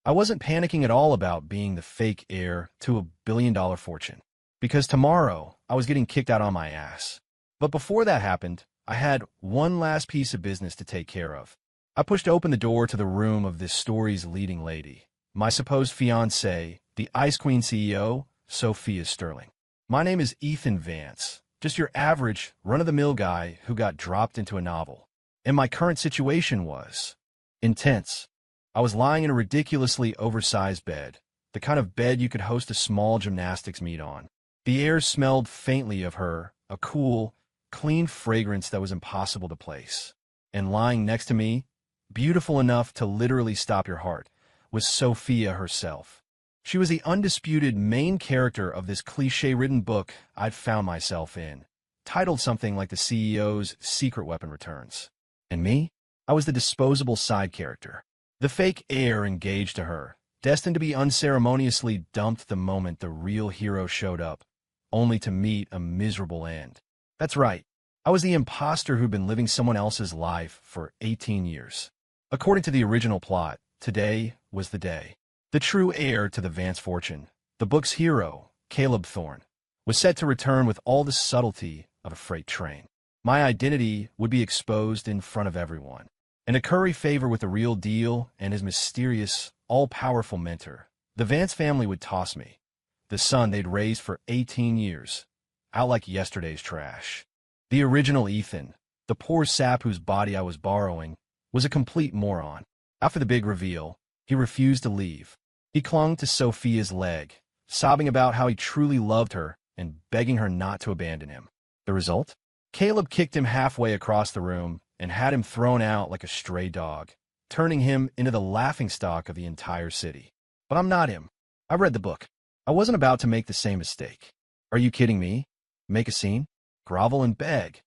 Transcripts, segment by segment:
I wasn't panicking at all about being the fake heir to $1 billion fortune, because tomorrow I was getting kicked out on my ass. But before that happened, I had one last piece of business to take care of. I pushed open the door to the room of this story's leading lady, my supposed fiancée, the Ice Queen CEO, Sophia Sterling. My name is Ethan Vance, just your average, run-of-the-mill guy who got dropped into a novel. And my current situation was intense. I was lying in a ridiculously oversized bed, the kind of bed you could host a small gymnastics meet on. The air smelled faintly of her, a cool, clean fragrance that was impossible to place. And lying next to me, beautiful enough to literally stop your heart, was Sophia herself. She was the undisputed main character of this cliché-ridden book I'd found myself in, titled something like The CEO's Secret Weapon Returns. And me? I was the disposable side character, the fake heir engaged to her, destined to be unceremoniously dumped the moment the real hero showed up, only to meet a miserable end. That's right, I was the imposter who'd been living someone else's life for 18 years. According to the original plot, today was the day. The true heir to the Vance fortune, the book's hero, Caleb Thorne, was set to return with all the subtlety of a freight train. My identity would be exposed in front of everyone, and to curry favor with the real deal and his mysterious, all-powerful mentor, the Vance family would toss me, the son they'd raised for 18 years, out like yesterday's trash. The original Ethan, the poor sap whose body I was borrowing, was a complete moron. After the big reveal, he refused to leave. He clung to Sophia's leg, sobbing about how he truly loved her and begging her not to abandon him. The result? Caleb kicked him halfway across the room and had him thrown out like a stray dog, turning him into the laughingstock of the entire city. But I'm not him. I read the book. I wasn't about to make the same mistake. Are you kidding me? Make a scene? Grovel and beg?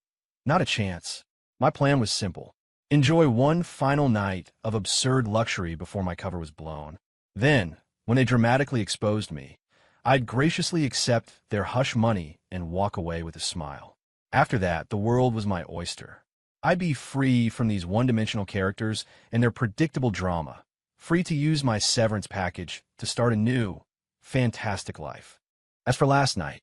Not a chance. My plan was simple. Enjoy one final night of absurd luxury before my cover was blown. Then, when they dramatically exposed me, I'd graciously accept their hush money and walk away with a smile. After that, the world was my oyster. I'd be free from these one-dimensional characters and their predictable drama, free to use my severance package to start a new, fantastic life. As for last night,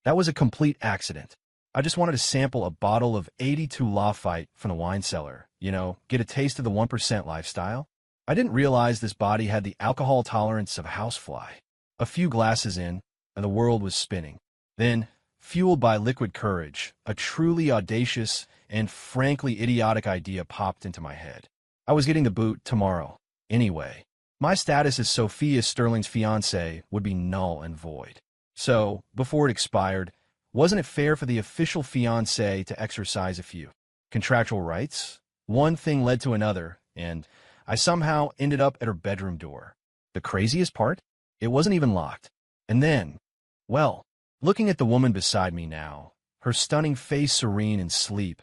that was a complete accident. I just wanted to sample a bottle of 82 Lafite from the wine cellar, get a taste of the 1% lifestyle. I didn't realize this body had the alcohol tolerance of a housefly. A few glasses in, and the world was spinning. Then, fueled by liquid courage, a truly audacious and frankly idiotic idea popped into my head. I was getting the boot tomorrow. Anyway, my status as Sophia Sterling's fiancé would be null and void. So, before it expired, wasn't it fair for the official fiancé to exercise a few contractual rights? One thing led to another, and I somehow ended up at her bedroom door. The craziest part? It wasn't even locked. And then, well, looking at the woman beside me now, her stunning face serene in sleep,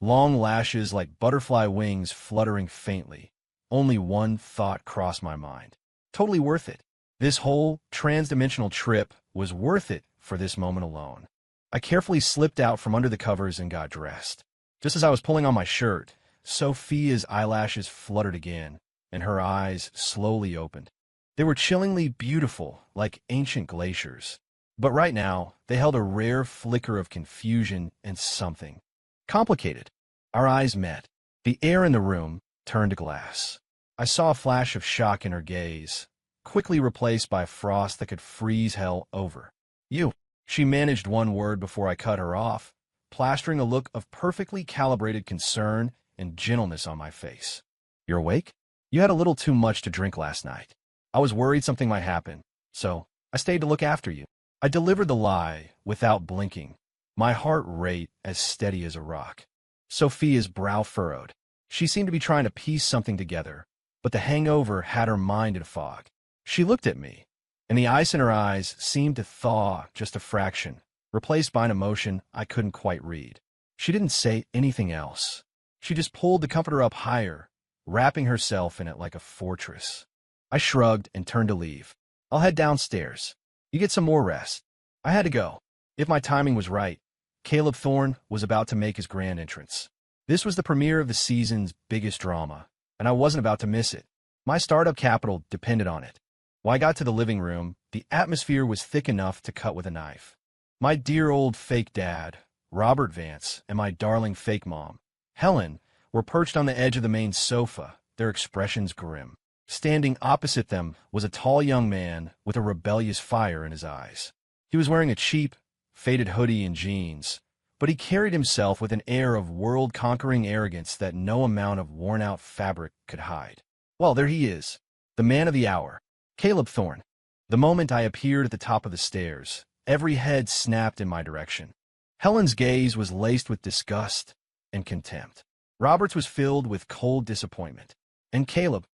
long lashes like butterfly wings fluttering faintly, only one thought crossed my mind. Totally worth it. This whole transdimensional trip was worth it for this moment alone. I carefully slipped out from under the covers and got dressed. Just as I was pulling on my shirt, Sophia's eyelashes fluttered again, and her eyes slowly opened. They were chillingly beautiful, like ancient glaciers. But right now, they held a rare flicker of confusion and something complicated. Our eyes met. The air in the room turned to glass. I saw a flash of shock in her gaze, quickly replaced by a frost that could freeze hell over. You. She managed one word before I cut her off, plastering a look of perfectly calibrated concern and gentleness on my face. You're awake? You had a little too much to drink last night. I was worried something might happen, so I stayed to look after you. I delivered the lie without blinking, my heart rate as steady as a rock. Sophia's brow furrowed. She seemed to be trying to piece something together, but the hangover had her mind in a fog. She looked at me, and the ice in her eyes seemed to thaw just a fraction, replaced by an emotion I couldn't quite read. She didn't say anything else. She just pulled the comforter up higher, wrapping herself in it like a fortress. I shrugged and turned to leave. I'll head downstairs. You get some more rest. I had to go. If my timing was right, Caleb Thorne was about to make his grand entrance. This was the premiere of the season's biggest drama, and I wasn't about to miss it. My startup capital depended on it. When I got to the living room, the atmosphere was thick enough to cut with a knife. My dear old fake dad, Robert Vance, and my darling fake mom, Helen, were perched on the edge of the main sofa, their expressions grim. Standing opposite them was a tall young man with a rebellious fire in his eyes. He was wearing a cheap, faded hoodie and jeans, but he carried himself with an air of world-conquering arrogance that no amount of worn-out fabric could hide. Well, there he is, the man of the hour, Caleb Thorne. The moment I appeared at the top of the stairs, every head snapped in my direction. Helen's gaze was laced with disgust and contempt. Robert's was filled with cold disappointment. And Caleb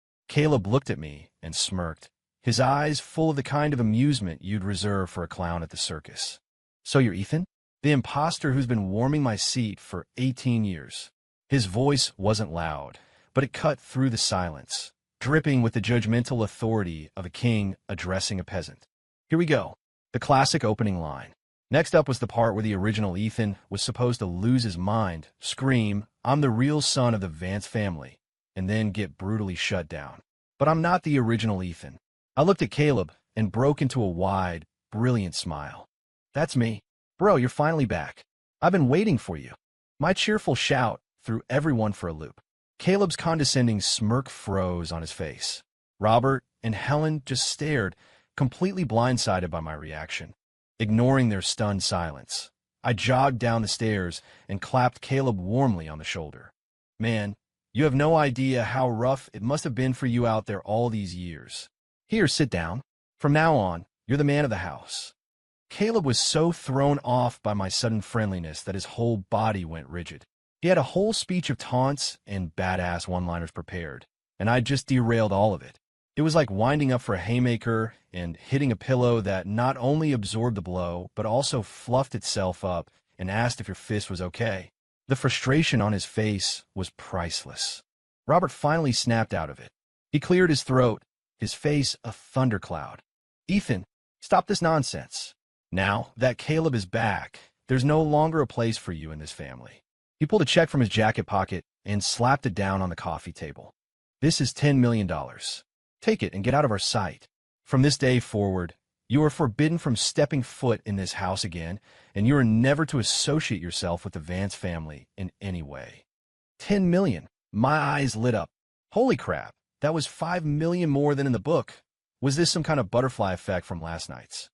looked at me and smirked, his eyes full of the kind of amusement you'd reserve for a clown at the circus. So you're Ethan? The imposter who's been warming my seat for 18 years. His voice wasn't loud, but it cut through the silence, dripping with the judgmental authority of a king addressing a peasant. Here we go, the classic opening line. Next up was the part where the original Ethan was supposed to lose his mind, scream, "I'm the real son of the Vance family," and then get brutally shut down. But I'm not the original Ethan. I looked at Caleb and broke into a wide, brilliant smile. That's me. Bro, you're finally back. I've been waiting for you. My cheerful shout threw everyone for a loop. Caleb's condescending smirk froze on his face. Robert and Helen just stared, completely blindsided by my reaction. Ignoring their stunned silence, I jogged down the stairs and clapped Caleb warmly on the shoulder. Man, you have no idea how rough it must have been for you out there all these years. Here, sit down. From now on, you're the man of the house. Caleb was so thrown off by my sudden friendliness that his whole body went rigid. He had a whole speech of taunts and badass one-liners prepared, and I just derailed all of it. It was like winding up for a haymaker and hitting a pillow that not only absorbed the blow, but also fluffed itself up and asked if your fist was okay. The frustration on his face was priceless. Robert finally snapped out of it. He cleared his throat, his face a thundercloud. Ethan, stop this nonsense. Now that Caleb is back, there's no longer a place for you in this family. He pulled a check from his jacket pocket and slapped it down on the coffee table. This is $10 million. Take it and get out of our sight. From this day forward, you are forbidden from stepping foot in this house again, and you are never to associate yourself with the Vance family in any way. 10 million. My eyes lit up. Holy crap, that was 5 million more than in the book. Was this some kind of butterfly effect from last night's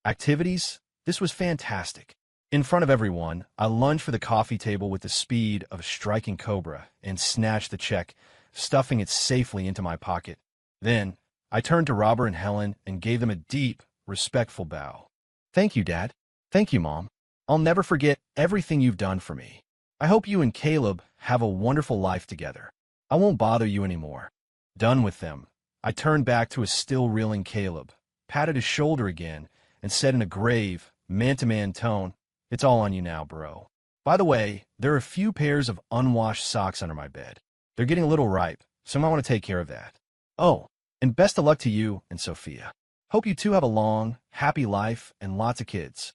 activities? This was fantastic. In front of everyone, I lunged for the coffee table with the speed of a striking cobra and snatched the check, stuffing it safely into my pocket. Then, I turned to Robert and Helen and gave them a deep, respectful bow. Thank you, Dad. Thank you, Mom. I'll never forget everything you've done for me. I hope you and Caleb have a wonderful life together. I won't bother you anymore. Done with them, I turned back to a still reeling Caleb, patted his shoulder again, and said in a grave, man-to-man tone, "It's all on you now, bro. By the way, there are a few pairs of unwashed socks under my bed. They're getting a little ripe, so I might want to take care of that. Oh, and best of luck to you and Sophia. Hope you two have a long, happy life and lots of kids."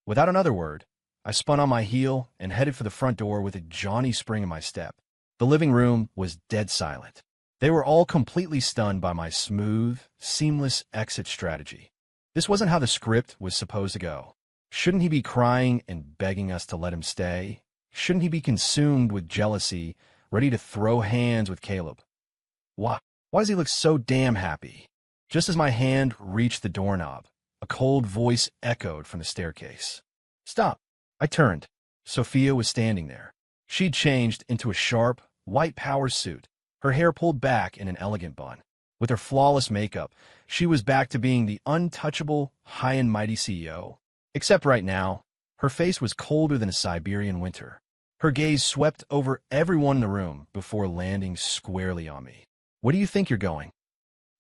Without another word, I spun on my heel and headed for the front door with a jaunty spring in my step. The living room was dead silent. They were all completely stunned by my smooth, seamless exit strategy. This wasn't how the script was supposed to go. Shouldn't he be crying and begging us to let him stay? Shouldn't he be consumed with jealousy, ready to throw hands with Caleb? Why does he look so damn happy? Just as my hand reached the doorknob, a cold voice echoed from the staircase. Stop. I turned. Sophia was standing there. She'd changed into a sharp, white power suit, her hair pulled back in an elegant bun. With her flawless makeup, she was back to being the untouchable, high and mighty CEO. Except right now, her face was colder than a Siberian winter. Her gaze swept over everyone in the room before landing squarely on me. Where do you think you're going?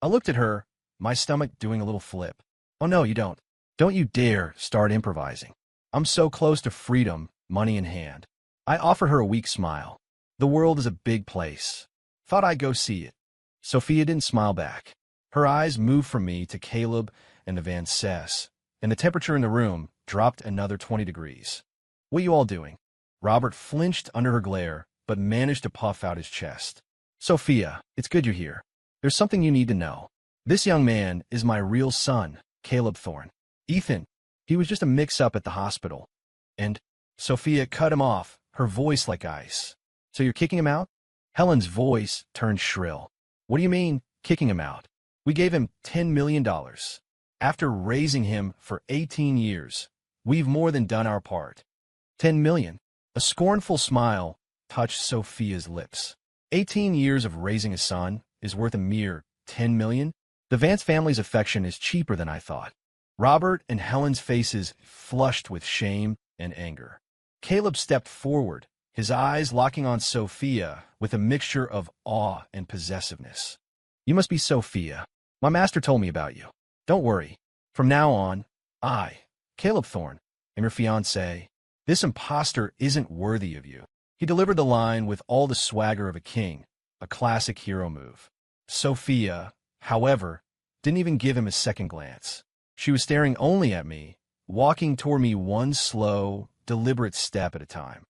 I looked at her, my stomach doing a little flip. Oh no, you don't. Don't you dare start improvising. I'm so close to freedom, money in hand. I offered her a weak smile. The world is a big place. Thought I'd go see it. Sophia didn't smile back. Her eyes moved from me to Caleb and the Van Cess, and the temperature in the room dropped another 20 degrees. What are you all doing? Robert flinched under her glare, but managed to puff out his chest. Sophia, it's good you're here. there's something you need to know. This young man is my real son, Caleb Thorne. Ethan, he was just a mix-up at the hospital. And Sophia cut him off, her voice like ice. So you're kicking him out? Helen's voice turned shrill. What do you mean, kicking him out? We gave him $10 million. After raising him for 18 years, we've more than done our part. 10 million. A scornful smile touched Sophia's lips. 18 years of raising a son is worth a mere 10 million? The Vance family's affection is cheaper than I thought. Robert and Helen's faces flushed with shame and anger. Caleb stepped forward, his eyes locking on Sophia with a mixture of awe and possessiveness. You must be Sophia. My master told me about you. Don't worry. From now on, I, Caleb Thorne, am your fiancé. This imposter isn't worthy of you. He delivered the line with all the swagger of a king, a classic hero move. Sophia, however, didn't even give him a second glance. She was staring only at me, walking toward me one slow, deliberate step at a time.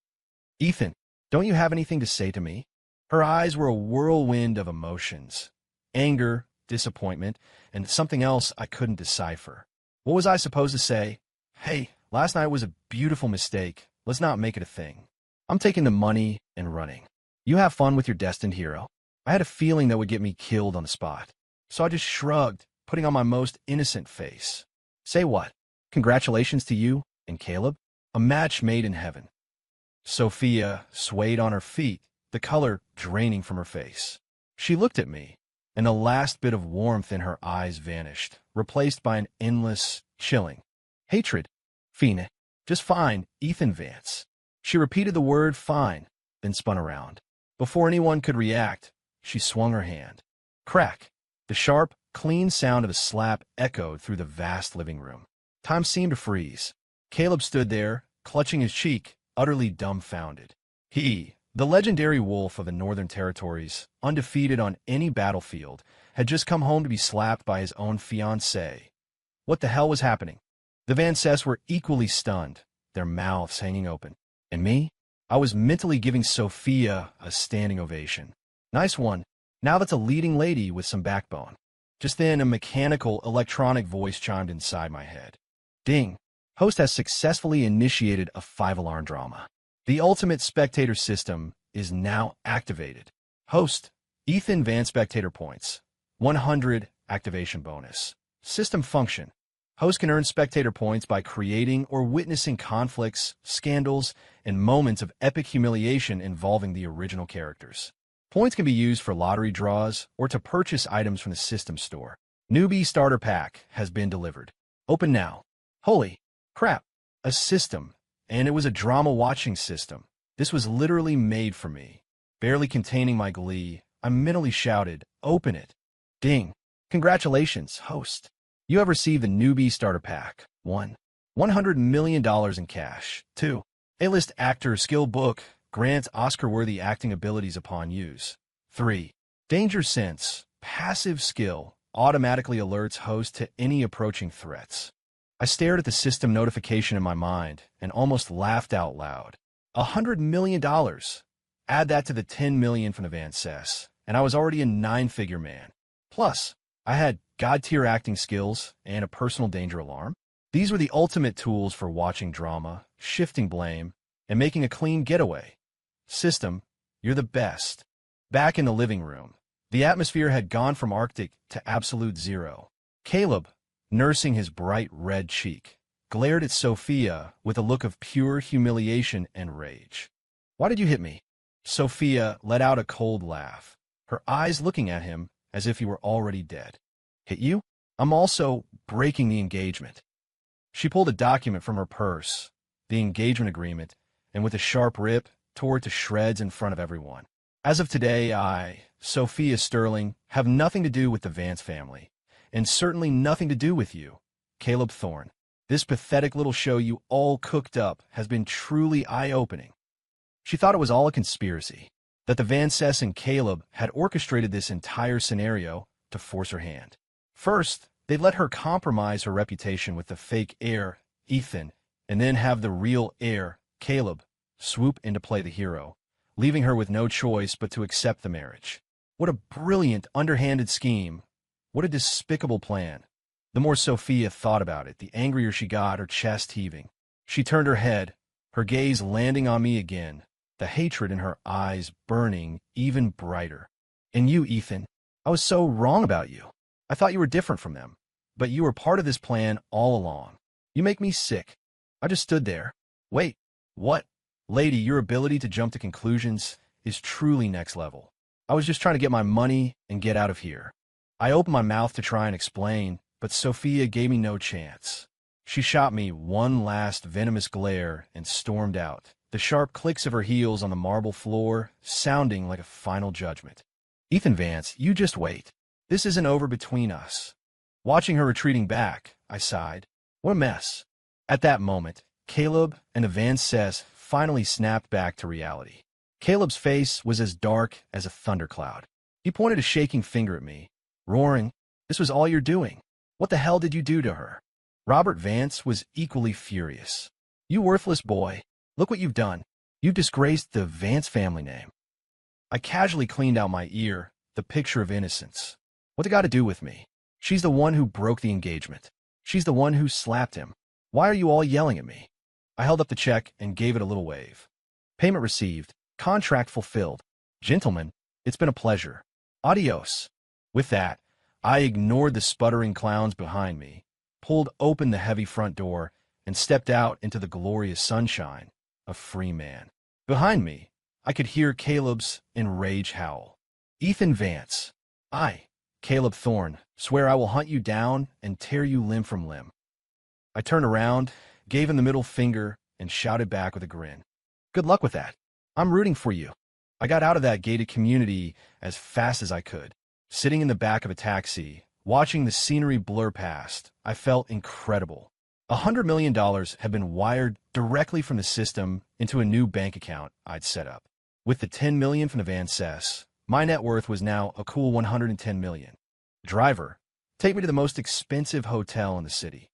Ethan, don't you have anything to say to me? Her eyes were a whirlwind of emotions. Anger, disappointment, and something else I couldn't decipher. What was I supposed to say? Hey, last night was a beautiful mistake. Let's not make it a thing. I'm taking the money and running. You have fun with your destined hero. I had a feeling that would get me killed on the spot. So I just shrugged, putting on my most innocent face. Say what? Congratulations to you and Caleb. A match made in heaven. Sophia swayed on her feet, the color draining from her face. She looked at me, and the last bit of warmth in her eyes vanished, replaced by an endless, chilling hatred. Fine. Just fine, Ethan Vance. She repeated the word fine, then spun around. Before anyone could react, she swung her hand. Crack. The sharp, clean sound of a slap echoed through the vast living room. Time seemed to freeze. Caleb stood there, clutching his cheek, utterly dumbfounded. He, the legendary wolf of the Northern Territories, undefeated on any battlefield, had just come home to be slapped by his own fiancée. What the hell was happening? The Vances were equally stunned, their mouths hanging open. And me? I was mentally giving Sophia a standing ovation. Nice one. Now that's a leading lady with some backbone. Just then, a mechanical, electronic voice chimed inside my head. Ding. Host has successfully initiated a 5-alarm drama. The ultimate spectator system is now activated. Host, Ethan Vance spectator points. 100 activation bonus. System function. Host can earn spectator points by creating or witnessing conflicts, scandals, and moments of epic humiliation involving the original characters. Points can be used for lottery draws or to purchase items from the system store. Newbie Starter Pack has been delivered. Open now. Holy crap, a system, and it was a drama-watching system. This was literally made for me. Barely containing my glee, I mentally shouted, open it. Ding. Congratulations, host. You have received the Newbie Starter Pack. 1. $100 million in cash. 2. A-list actor skill book grants Oscar-worthy acting abilities upon use. 3. Danger Sense. Passive skill automatically alerts host to any approaching threats. I stared at the system notification in my mind and almost laughed out loud. $100 million. Add that to the $10 million from the Vances, and I was already a 9-figure man. Plus, I had god-tier acting skills and a personal danger alarm. These were the ultimate tools for watching drama, shifting blame, and making a clean getaway. System, you're the best. Back in the living room, the atmosphere had gone from Arctic to absolute zero. Caleb, nursing his bright red cheek, glared at Sophia with a look of pure humiliation and rage. Why did you hit me? Sophia let out a cold laugh, her eyes looking at him as if he were already dead. Hit you? I'm also breaking the engagement. She pulled a document from her purse, the engagement agreement, and with a sharp rip, tore it to shreds in front of everyone. As of today, I, Sophia Sterling, have nothing to do with the Vance family, and certainly nothing to do with you, Caleb Thorne. This pathetic little show you all cooked up has been truly eye-opening. She thought it was all a conspiracy, that the Vances and Caleb had orchestrated this entire scenario to force her hand. First, they'd let her compromise her reputation with the fake heir, Ethan, and then have the real heir, Caleb, swoop in to play the hero, leaving her with no choice but to accept the marriage. What a brilliant, underhanded scheme. What a despicable plan. The more Sophia thought about it, the angrier she got, her chest heaving. She turned her head, her gaze landing on me again, the hatred in her eyes burning even brighter. And you, Ethan, I was so wrong about you. I thought you were different from them, but you were part of this plan all along. You make me sick. I just stood there. Wait, what? Lady, your ability to jump to conclusions is truly next level. I was just trying to get my money and get out of here. I opened my mouth to try and explain, but Sophia gave me no chance. She shot me one last venomous glare and stormed out, the sharp clicks of her heels on the marble floor sounding like a final judgment. Ethan Vance, you just wait. This isn't over between us. Watching her retreating back, I sighed. What a mess. At that moment, Caleb and Evances finally snapped back to reality. Caleb's face was as dark as a thundercloud. He pointed a shaking finger at me, roaring, "This was all you're doing. What the hell did you do to her?" Robert Vance was equally furious. "You worthless boy. Look what you've done. You've disgraced the Vance family name." I casually cleaned out my ear, the picture of innocence. What's it got to do with me? She's the one who broke the engagement. She's the one who slapped him. Why are you all yelling at me? I held up the check and gave it a little wave. Payment received. Contract fulfilled. Gentlemen, it's been a pleasure. Adios. With that, I ignored the sputtering clowns behind me, pulled open the heavy front door, and stepped out into the glorious sunshine, a free man. Behind me, I could hear Caleb's enraged howl. "Ethan Vance, I, Caleb Thorne, swear I will hunt you down and tear you limb from limb." I turned around, gave him the middle finger, and shouted back with a grin. "Good luck with that. I'm rooting for you." I got out of that gated community as fast as I could. Sitting in the back of a taxi, watching the scenery blur past, I felt incredible. $100 million had been wired directly from the system into a new bank account I'd set up. With the $10 million from the Vances, my net worth was now a cool $110 million. "Driver, take me to the most expensive hotel in the city."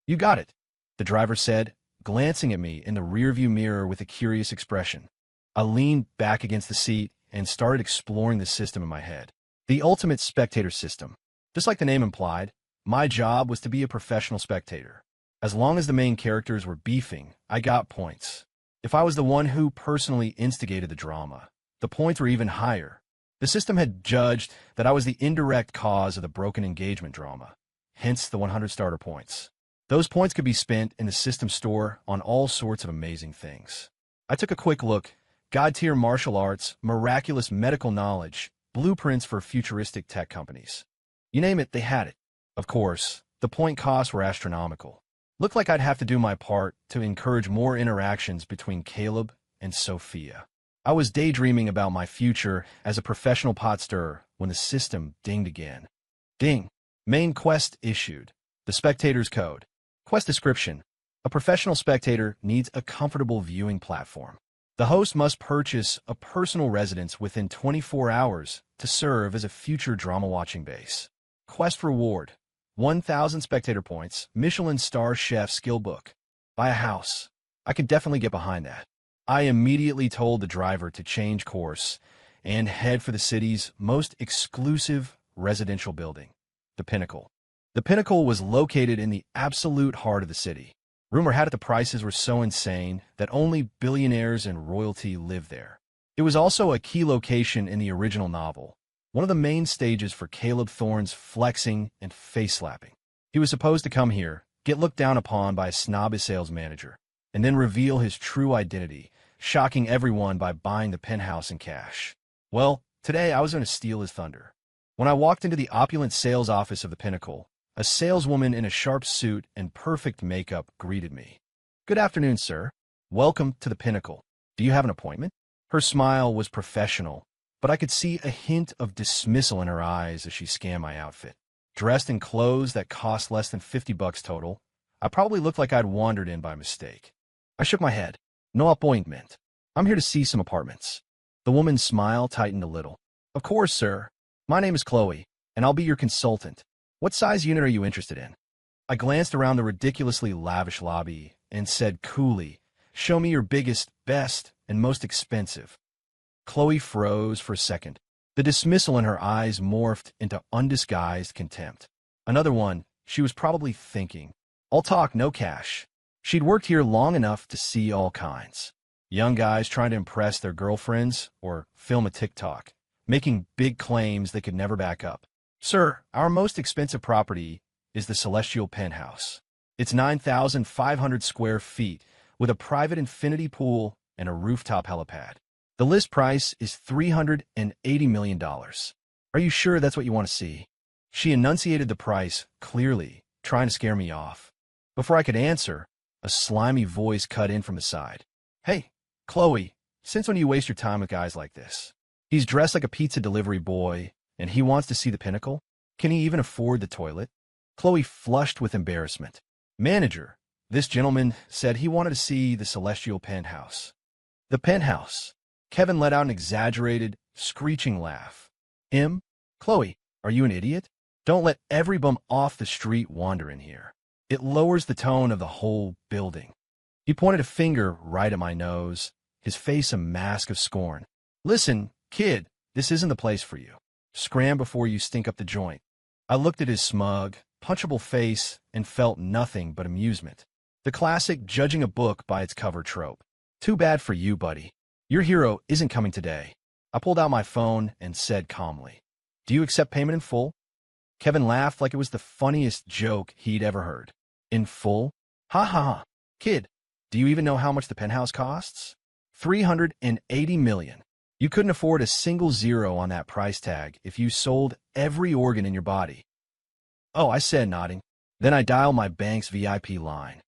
"You got it," the driver said, glancing at me in the rearview mirror with a curious expression. I leaned back against the seat and started exploring the system in my head. The ultimate spectator system. Just like the name implied, my job was to be a professional spectator. As long as the main characters were beefing, I got points. If I was the one who personally instigated the drama, the points were even higher. The system had judged that I was the indirect cause of the broken engagement drama, hence the 100 starter points. Those points could be spent in the system store on all sorts of amazing things. I took a quick look. God-tier martial arts, miraculous medical knowledge, blueprints for futuristic tech companies. You name it, they had it. Of course, the point costs were astronomical. Looked like I'd have to do my part to encourage more interactions between Caleb and Sophia. I was daydreaming about my future as a professional pot stirrer when the system dinged again. Ding. Main quest issued. The spectator's code. Quest description. A professional spectator needs a comfortable viewing platform. The host must purchase a personal residence within 24 hours to serve as a future drama watching base. Quest reward. 1,000 spectator points, Michelin star chef skill book. Buy a house. I could definitely get behind that. I immediately told the driver to change course and head for the city's most exclusive residential building, the Pinnacle. The Pinnacle was located in the absolute heart of the city. Rumor had it the prices were so insane that only billionaires and royalty lived there. It was also a key location in the original novel, one of the main stages for Caleb Thorne's flexing and face-slapping. He was supposed to come here, get looked down upon by a snobbish sales manager, and then reveal his true identity, shocking everyone by buying the penthouse in cash. Well, today I was going to steal his thunder. When I walked into the opulent sales office of the Pinnacle, a saleswoman in a sharp suit and perfect makeup greeted me. "Good afternoon, sir. Welcome to the Pinnacle. Do you have an appointment?" Her smile was professional, but I could see a hint of dismissal in her eyes as she scanned my outfit. Dressed in clothes that cost less than $50 total, I probably looked like I'd wandered in by mistake. I shook my head. "No appointment. I'm here to see some apartments." The woman's smile tightened a little. "Of course, sir. My name is Chloe, and I'll be your consultant. What size unit are you interested in?" I glanced around the ridiculously lavish lobby and said coolly, "Show me your biggest, best, and most expensive." Chloe froze for a second, The dismissal in her eyes morphed into undisguised contempt. Another one, she was probably thinking. All talk, no cash. She'd worked here long enough to see all kinds. Young guys trying to impress their girlfriends or film a TikTok, making big claims they could never back up. Sir, our most expensive property is the Celestial Penthouse. It's 9,500 square feet with a private infinity pool and a rooftop helipad. The list price is $380 million. Are you sure that's what you want to see? She enunciated the price clearly, trying to scare me off. Before I could answer, a slimy voice cut in from the side. Hey, Chloe, since when do you waste your time with guys like this? He's dressed like a pizza delivery boy, and he wants to see the pinnacle? Can he even afford the toilet? Chloe flushed with embarrassment. Manager, this gentleman said he wanted to see the Celestial Penthouse. The penthouse. Kevin let out an exaggerated, screeching laugh. Chloe, are you an idiot? Don't let every bum off the street wander in here. It lowers the tone of the whole building. He pointed a finger right at my nose, his face a mask of scorn. Listen, kid, this isn't the place for you. Scram before you stink up the joint. I looked at his smug, punchable face and felt nothing but amusement. The classic judging a book by its cover trope. Too bad for you, buddy. Your hero isn't coming today. I pulled out my phone and said calmly, Do you accept payment in full? Kevin laughed like it was the funniest joke he'd ever heard. In full? Ha ha ha. Kid, do you even know how much the penthouse costs? $380 million. You couldn't afford a single zero on that price tag if you sold every organ in your body. Oh, I said, nodding. Then I dialed my bank's VIP line.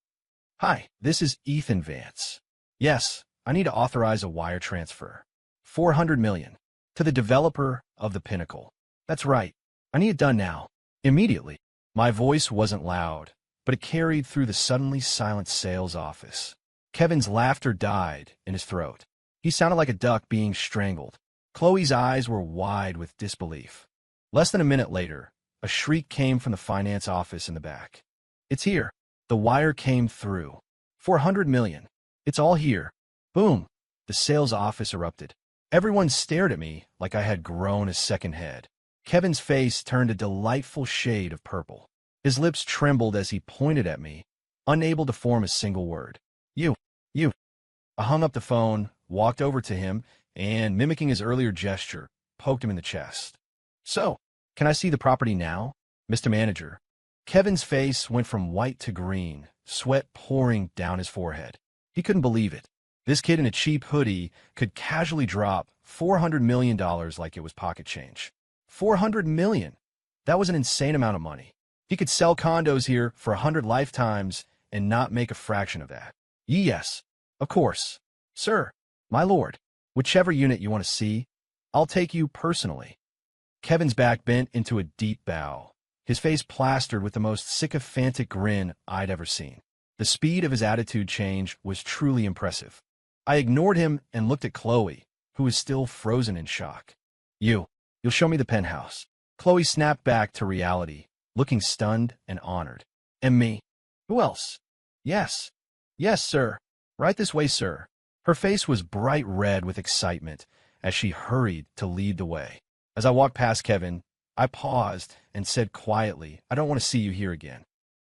Hi, this is Ethan Vance. Yes, I need to authorize a wire transfer. $400 million. To the developer of the Pinnacle. That's right. I need it done now. Immediately. My voice wasn't loud, but it carried through the suddenly silent sales office. Kevin's laughter died in his throat. He sounded like a duck being strangled. Chloe's eyes were wide with disbelief. Less than a minute later, a shriek came from the finance office in the back. It's here. The wire came through. $400 million. It's all here. Boom. The sales office erupted. Everyone stared at me like I had grown a second head. Kevin's face turned a delightful shade of purple. His lips trembled as he pointed at me, unable to form a single word. You. I hung up the phone, walked over to him, and, mimicking his earlier gesture, poked him in the chest. So, can I see the property now, Mr. Manager? Kevin's face went from white to green, sweat pouring down his forehead. He couldn't believe it. This kid in a cheap hoodie could casually drop $400 million like it was pocket change. $400 million. That was an insane amount of money. He could sell condos here for 100 lifetimes and not make a fraction of that. Yes, of course. Sir, my lord, whichever unit you want to see, I'll take you personally. Kevin's back bent into a deep bow, his face plastered with the most sycophantic grin I'd ever seen. The speed of his attitude change was truly impressive. I ignored him and looked at Chloe, who was still frozen in shock. You'll show me the penthouse. Chloe snapped back to reality, looking stunned and honored. And me? Who else? Yes, sir. Right this way, sir. Her face was bright red with excitement as she hurried to lead the way. As I walked past Kevin, I paused and said quietly, I don't want to see you here again.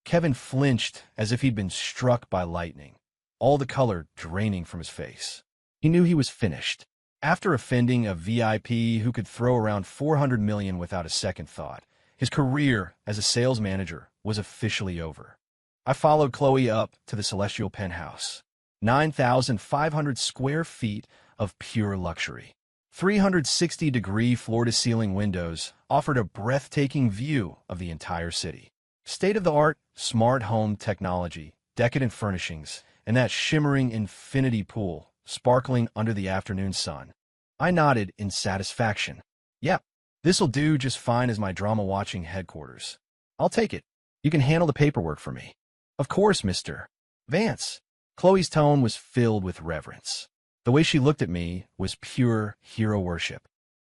Kevin flinched as if he'd been struck by lightning, all the color draining from his face. He knew he was finished. After offending a VIP who could throw around $400 million without a second thought, his career as a sales manager was officially over. I followed Chloe up to the Celestial Penthouse. 9,500 square feet of pure luxury. 360-degree floor-to-ceiling windows offered a breathtaking view of the entire city. State-of-the-art smart home technology, decadent furnishings, and that shimmering infinity pool sparkling under the afternoon sun. I nodded in satisfaction. Yep, this'll do just fine as my drama-watching headquarters. I'll take it. You can handle the paperwork for me. Of course, Mr. Vance. Chloe's tone was filled with reverence. The way she looked at me was pure hero worship.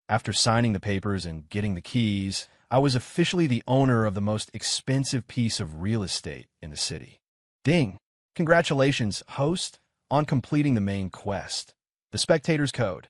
After signing the papers and getting the keys, I was officially the owner of the most expensive piece of real estate in the city. Ding! Congratulations, host, on completing the main quest. The Spectator's Code.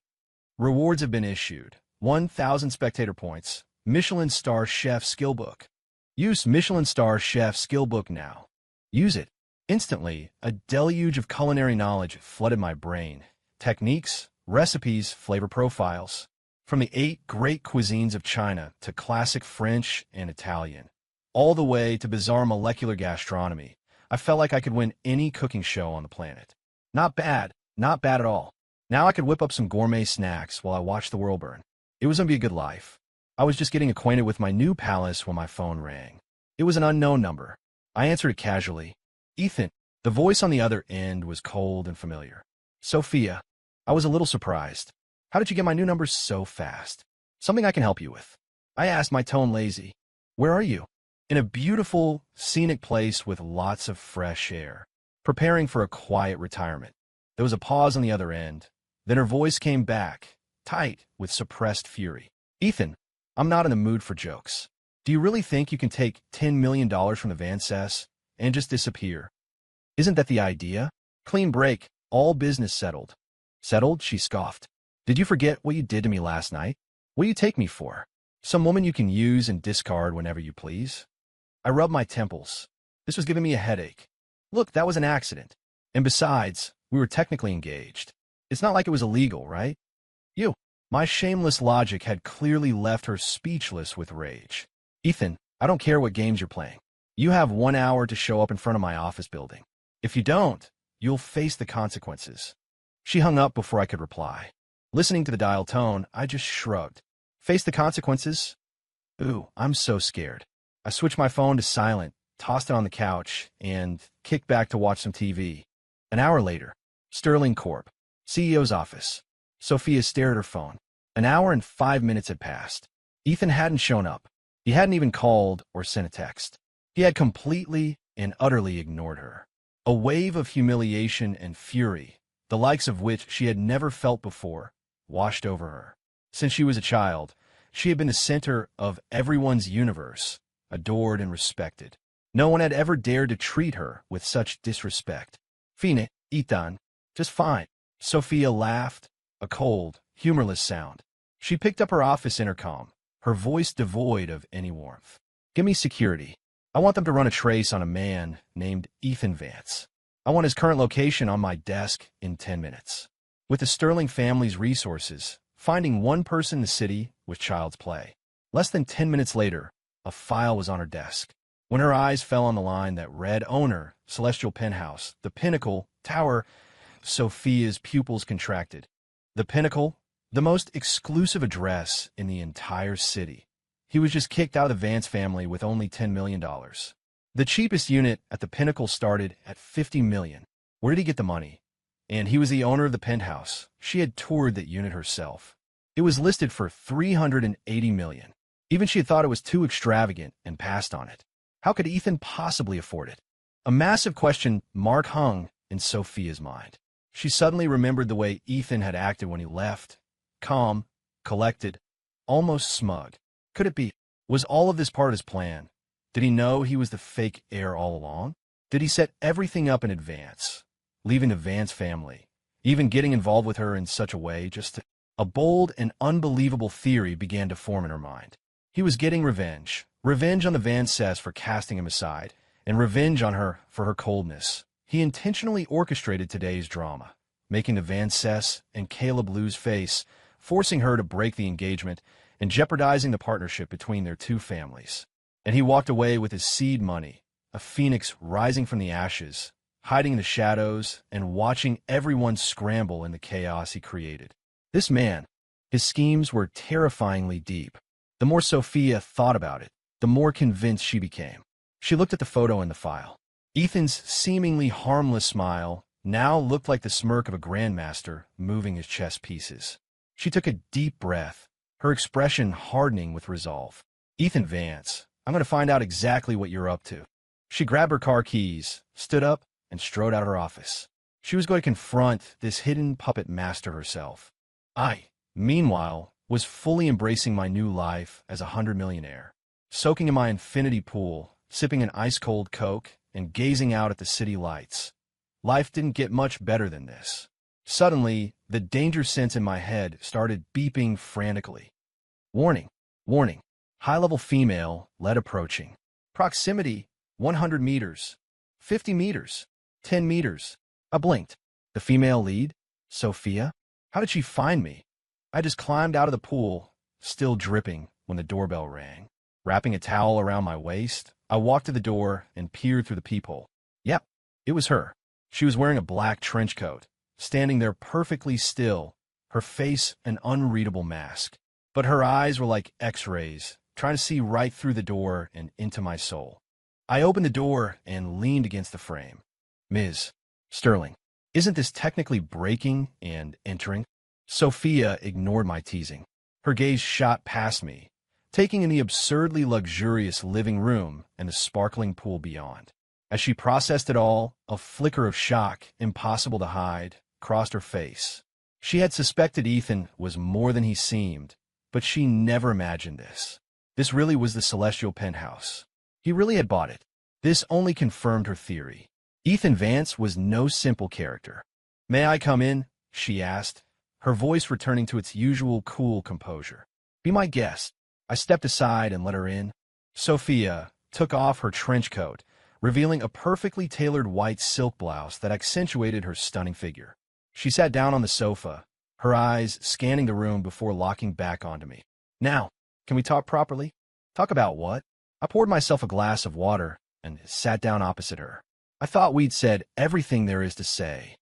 Rewards have been issued. 1,000 spectator points. Michelin star chef skill book. Use Michelin star chef skill book now. Use it. Instantly, a deluge of culinary knowledge flooded my brain. Techniques, recipes, flavor profiles. From the 8 great cuisines of China to classic French and Italian, all the way to bizarre molecular gastronomy, I felt like I could win any cooking show on the planet. Not bad at all. Now I could whip up some gourmet snacks while I watched the world burn. It was going to be a good life. I was just getting acquainted with my new palace when my phone rang. It was an unknown number. I answered it casually. Ethan. The voice on the other end was cold and familiar. Sophia. I was a little surprised. How did you get my new number so fast? Something I can help you with. I asked, my tone lazy. Where are you? In a beautiful, scenic place with lots of fresh air, preparing for a quiet retirement. There was a pause on the other end. Then her voice came back, tight with suppressed fury. Ethan, I'm not in the mood for jokes. Do you really think you can take $10 million from the Van Cess and just disappear? Isn't that the idea? Clean break, all business settled. Settled? She scoffed. Did you forget what you did to me last night? What do you take me for? Some woman you can use and discard whenever you please? I rubbed my temples. This was giving me a headache. Look, that was an accident. And besides, we were technically engaged. It's not like it was illegal, right? You. My shameless logic had clearly left her speechless with rage. Ethan, I don't care what games you're playing. You have 1 hour to show up in front of my office building. If you don't, you'll face the consequences. She hung up before I could reply. Listening to the dial tone, I just shrugged. Face the consequences? Ooh, I'm so scared. I switched my phone to silent, tossed it on the couch, and kicked back to watch some TV. An hour later, Sterling Corp. CEO's office. Sophia stared at her phone. An hour and 5 minutes had passed. Ethan hadn't shown up. He hadn't even called or sent a text. He had completely and utterly ignored her. A wave of humiliation and fury, the likes of which she had never felt before, washed over her. Since she was a child, she had been the center of everyone's universe, adored and respected. No one had ever dared to treat her with such disrespect. Fine, Ethan, just fine. Sophia laughed, a cold, humorless sound. She picked up her office intercom, her voice devoid of any warmth. Give me security. I want them to run a trace on a man named Ethan Vance. I want his current location on my desk in 10 minutes. With the Sterling family's resources, finding one person in the city was child's play. Less than 10 minutes later, a file was on her desk. When her eyes fell on the line that read owner, Celestial Penthouse, the Pinnacle, Tower, Sophia's pupils contracted. The Pinnacle, the most exclusive address in the entire city. He was just kicked out of the Vance family with only $10 million. The cheapest unit at the Pinnacle started at $50 million. Where did he get the money? And he was the owner of the Penthouse. She had toured that unit herself. It was listed for $380 million. Even she had thought it was too extravagant and passed on it. How could Ethan possibly afford it? A massive question mark hung in Sophia's mind. She suddenly remembered the way Ethan had acted when he left. Calm, collected, almost smug. Could it be? Was all of this part of his plan? Did he know he was the fake heir all along? Did he set everything up in advance, leaving the Vance family, even getting involved with her in such a way just to... A bold and unbelievable theory began to form in her mind. He was getting revenge. Revenge on the Van Cess for casting him aside, and revenge on her for her coldness. He intentionally orchestrated today's drama, making the Van Cess and Caleb lose face, forcing her to break the engagement, and jeopardizing the partnership between their two families. And he walked away with his seed money, a phoenix rising from the ashes, hiding in the shadows and watching everyone scramble in the chaos he created. This man, his schemes were terrifyingly deep. The more Sophia thought about it, the more convinced she became. She looked at the photo in the file. Ethan's seemingly harmless smile now looked like the smirk of a grandmaster moving his chess pieces. She took a deep breath, her expression hardening with resolve. Ethan Vance, I'm going to find out exactly what you're up to. She grabbed her car keys, stood up, and strode out of her office. She was going to confront this hidden puppet master herself. I, meanwhile, was fully embracing my new life as a 100-millionaire, soaking in my infinity pool, sipping an ice-cold Coke, and gazing out at the city lights. Life didn't get much better than this. Suddenly, the danger sense in my head started beeping frantically. Warning, warning. High-level female, lead approaching. Proximity, 100 meters. 50 meters. 10 meters. I blinked. The female lead? Sophia? How did she find me? I just climbed out of the pool, still dripping, when the doorbell rang. Wrapping a towel around my waist, I walked to the door and peered through the peephole. Yep, it was her. She was wearing a black trench coat, standing there perfectly still, her face an unreadable mask. But her eyes were like X-rays, trying to see right through the door and into my soul. I opened the door and leaned against the frame. Ms. Sterling, isn't this technically breaking and entering? Sophia ignored my teasing. Her gaze shot past me, taking in the absurdly luxurious living room and the sparkling pool beyond. As she processed it all, a flicker of shock, impossible to hide, crossed her face. She had suspected Ethan was more than he seemed, but she never imagined this. This really was the celestial penthouse. He really had bought it. This only confirmed her theory. Ethan Vance was no simple character. "May I come in?" she asked, her voice returning to its usual cool composure. "Be my guest." I stepped aside and let her in. Sophia took off her trench coat, revealing a perfectly tailored white silk blouse that accentuated her stunning figure. She sat down on the sofa, her eyes scanning the room before locking back onto me. "Now, can we talk properly?" "Talk about what?" I poured myself a glass of water and sat down opposite her. "I thought we'd said everything there is to say."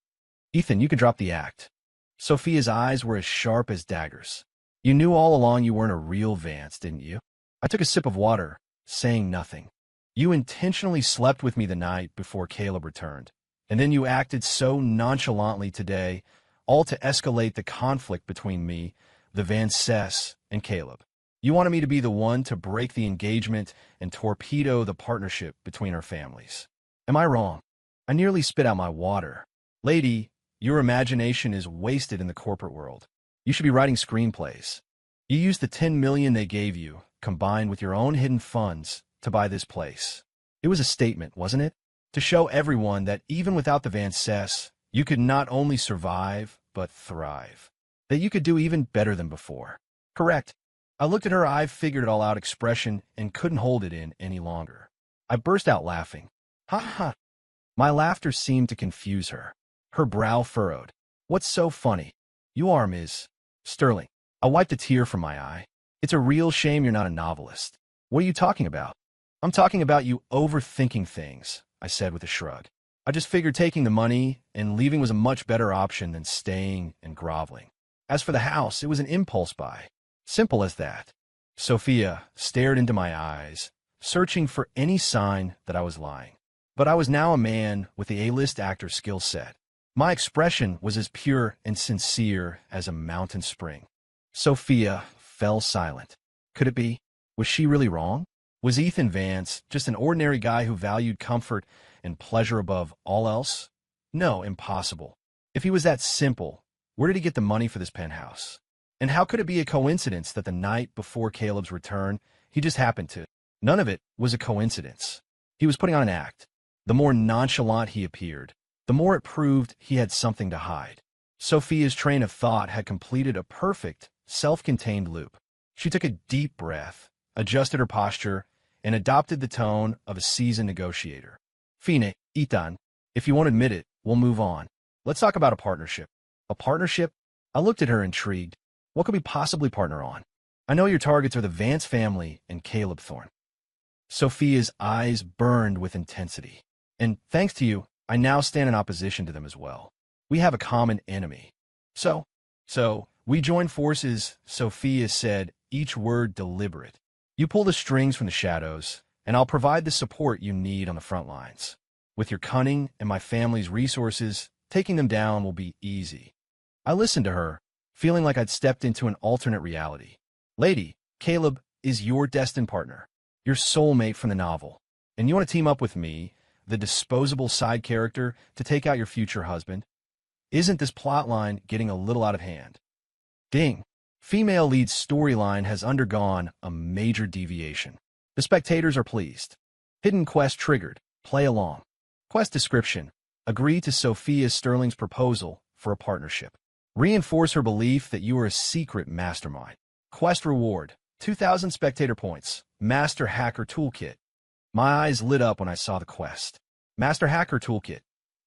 "Ethan, you can drop the act." Sophia's eyes were as sharp as daggers. "You knew all along you weren't a real Vance, didn't you?" I took a sip of water, saying nothing. "You intentionally slept with me the night before Caleb returned, and then you acted so nonchalantly today, all to escalate the conflict between me, the Vances, and Caleb. You wanted me to be the one to break the engagement and torpedo the partnership between our families. Am I wrong?" I nearly spit out my water. "Lady, your imagination is wasted in the corporate world. You should be writing screenplays. You used the $10 million they gave you, combined with your own hidden funds, to buy this place. It was a statement, wasn't it? To show everyone that even without the Vances, you could not only survive, but thrive. That you could do even better than before. Correct." I looked at her "I've figured it all out" expression and couldn't hold it in any longer. I burst out laughing. "Ha ha." My laughter seemed to confuse her. Her brow furrowed. "What's so funny?" "You are Ms. Sterling." I wiped a tear from my eye. "It's a real shame you're not a novelist." "What are you talking about?" "I'm talking about you overthinking things," I said with a shrug. "I just figured taking the money and leaving was a much better option than staying and groveling. As for the house, it was an impulse buy. Simple as that." Sophia stared into my eyes, searching for any sign that I was lying. But I was now a man with the A-list actor skill set. My expression was as pure and sincere as a mountain spring. Sophia fell silent. Could it be? Was she really wrong? Was Ethan Vance just an ordinary guy who valued comfort and pleasure above all else? No, impossible. If he was that simple, where did he get the money for this penthouse? And how could it be a coincidence that the night before Caleb's return, he just happened to? None of it was a coincidence. He was putting on an act. The more nonchalant he appeared, the more it proved he had something to hide. Sophia's train of thought had completed a perfect, self-contained loop. She took a deep breath, adjusted her posture, and adopted the tone of a seasoned negotiator. "Fine, Ethan, if you won't admit it, we'll move on. Let's talk about a partnership." "A partnership?" I looked at her intrigued. "What could we possibly partner on? I know your targets are the Vance family and Caleb Thorne." Sophia's eyes burned with intensity. "And thanks to you, I now stand in opposition to them as well. We have a common enemy." So, we join forces," Sophia said, each word deliberate. "You pull the strings from the shadows, and I'll provide the support you need on the front lines. With your cunning and my family's resources, taking them down will be easy." I listened to her, feeling like I'd stepped into an alternate reality. "Lady, Caleb is your destined partner, your soulmate from the novel, and you want to team up with me, the disposable side character, to take out your future husband? Isn't this plotline getting a little out of hand?" Ding! Female lead storyline has undergone a major deviation. The spectators are pleased. Hidden quest triggered. Play along. Quest description. Agree to Sophia Sterling's proposal for a partnership. Reinforce her belief that you are a secret mastermind. Quest reward. 2,000 spectator points. Master Hacker Toolkit. My eyes lit up when I saw the quest. Master Hacker Toolkit.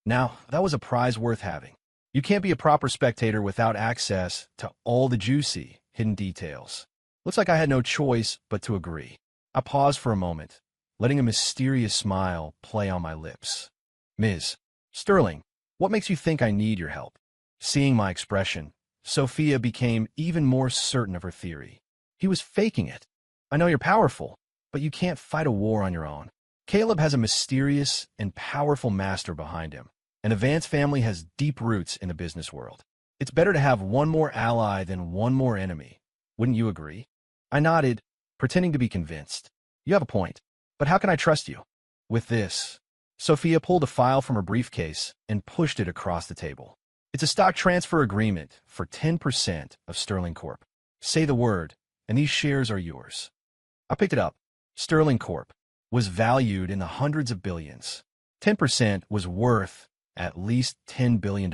Now, that was a prize worth having. You can't be a proper spectator without access to all the juicy, hidden details. Looks like I had no choice but to agree. I paused for a moment, letting a mysterious smile play on my lips. Ms. Sterling, what makes you think I need your help? Seeing my expression, Sophia became even more certain of her theory. He was faking it. I know you're powerful, but you can't fight a war on your own. Caleb has a mysterious and powerful master behind him, and the Vance family has deep roots in the business world. It's better to have one more ally than one more enemy. Wouldn't you agree? I nodded, pretending to be convinced. You have a point, but how can I trust you? With this, Sophia pulled a file from her briefcase and pushed it across the table. It's a stock transfer agreement for 10% of Sterling Corp. Say the word, and these shares are yours. I picked it up. Sterling Corp was valued in the hundreds of billions. 10% was worth at least $10 billion.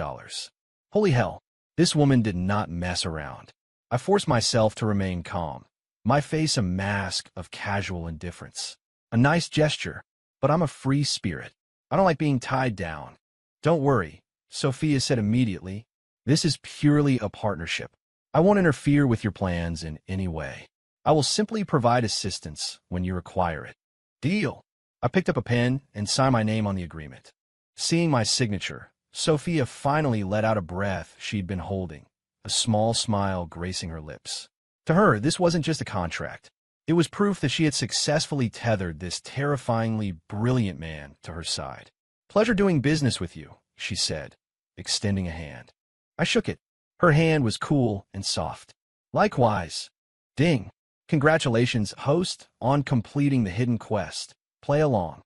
Holy hell, this woman did not mess around. I forced myself to remain calm, my face a mask of casual indifference. A nice gesture, but I'm a free spirit. I don't like being tied down. Don't worry, Sophia said immediately. This is purely a partnership. I won't interfere with your plans in any way. I will simply provide assistance when you require it. Deal. I picked up a pen and signed my name on the agreement. Seeing my signature, Sophia finally let out a breath she'd been holding, a small smile gracing her lips. To her, this wasn't just a contract. It was proof that she had successfully tethered this terrifyingly brilliant man to her side. Pleasure doing business with you, she said, extending a hand. I shook it. Her hand was cool and soft. Likewise. Ding. Congratulations, host, on completing the hidden quest. Play along.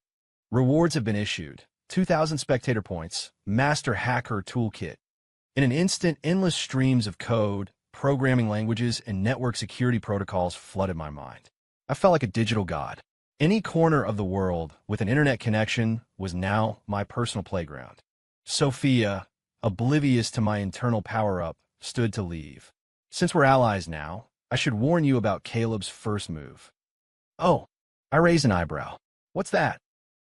Rewards have been issued. 2,000 spectator points. Master Hacker Toolkit. In an instant, endless streams of code, programming languages, and network security protocols flooded my mind. I felt like a digital god. Any corner of the world with an internet connection was now my personal playground. Sophia, oblivious to my internal power-up, stood to leave. Since we're allies now, I should warn you about Caleb's first move. Oh, I raised an eyebrow. What's that?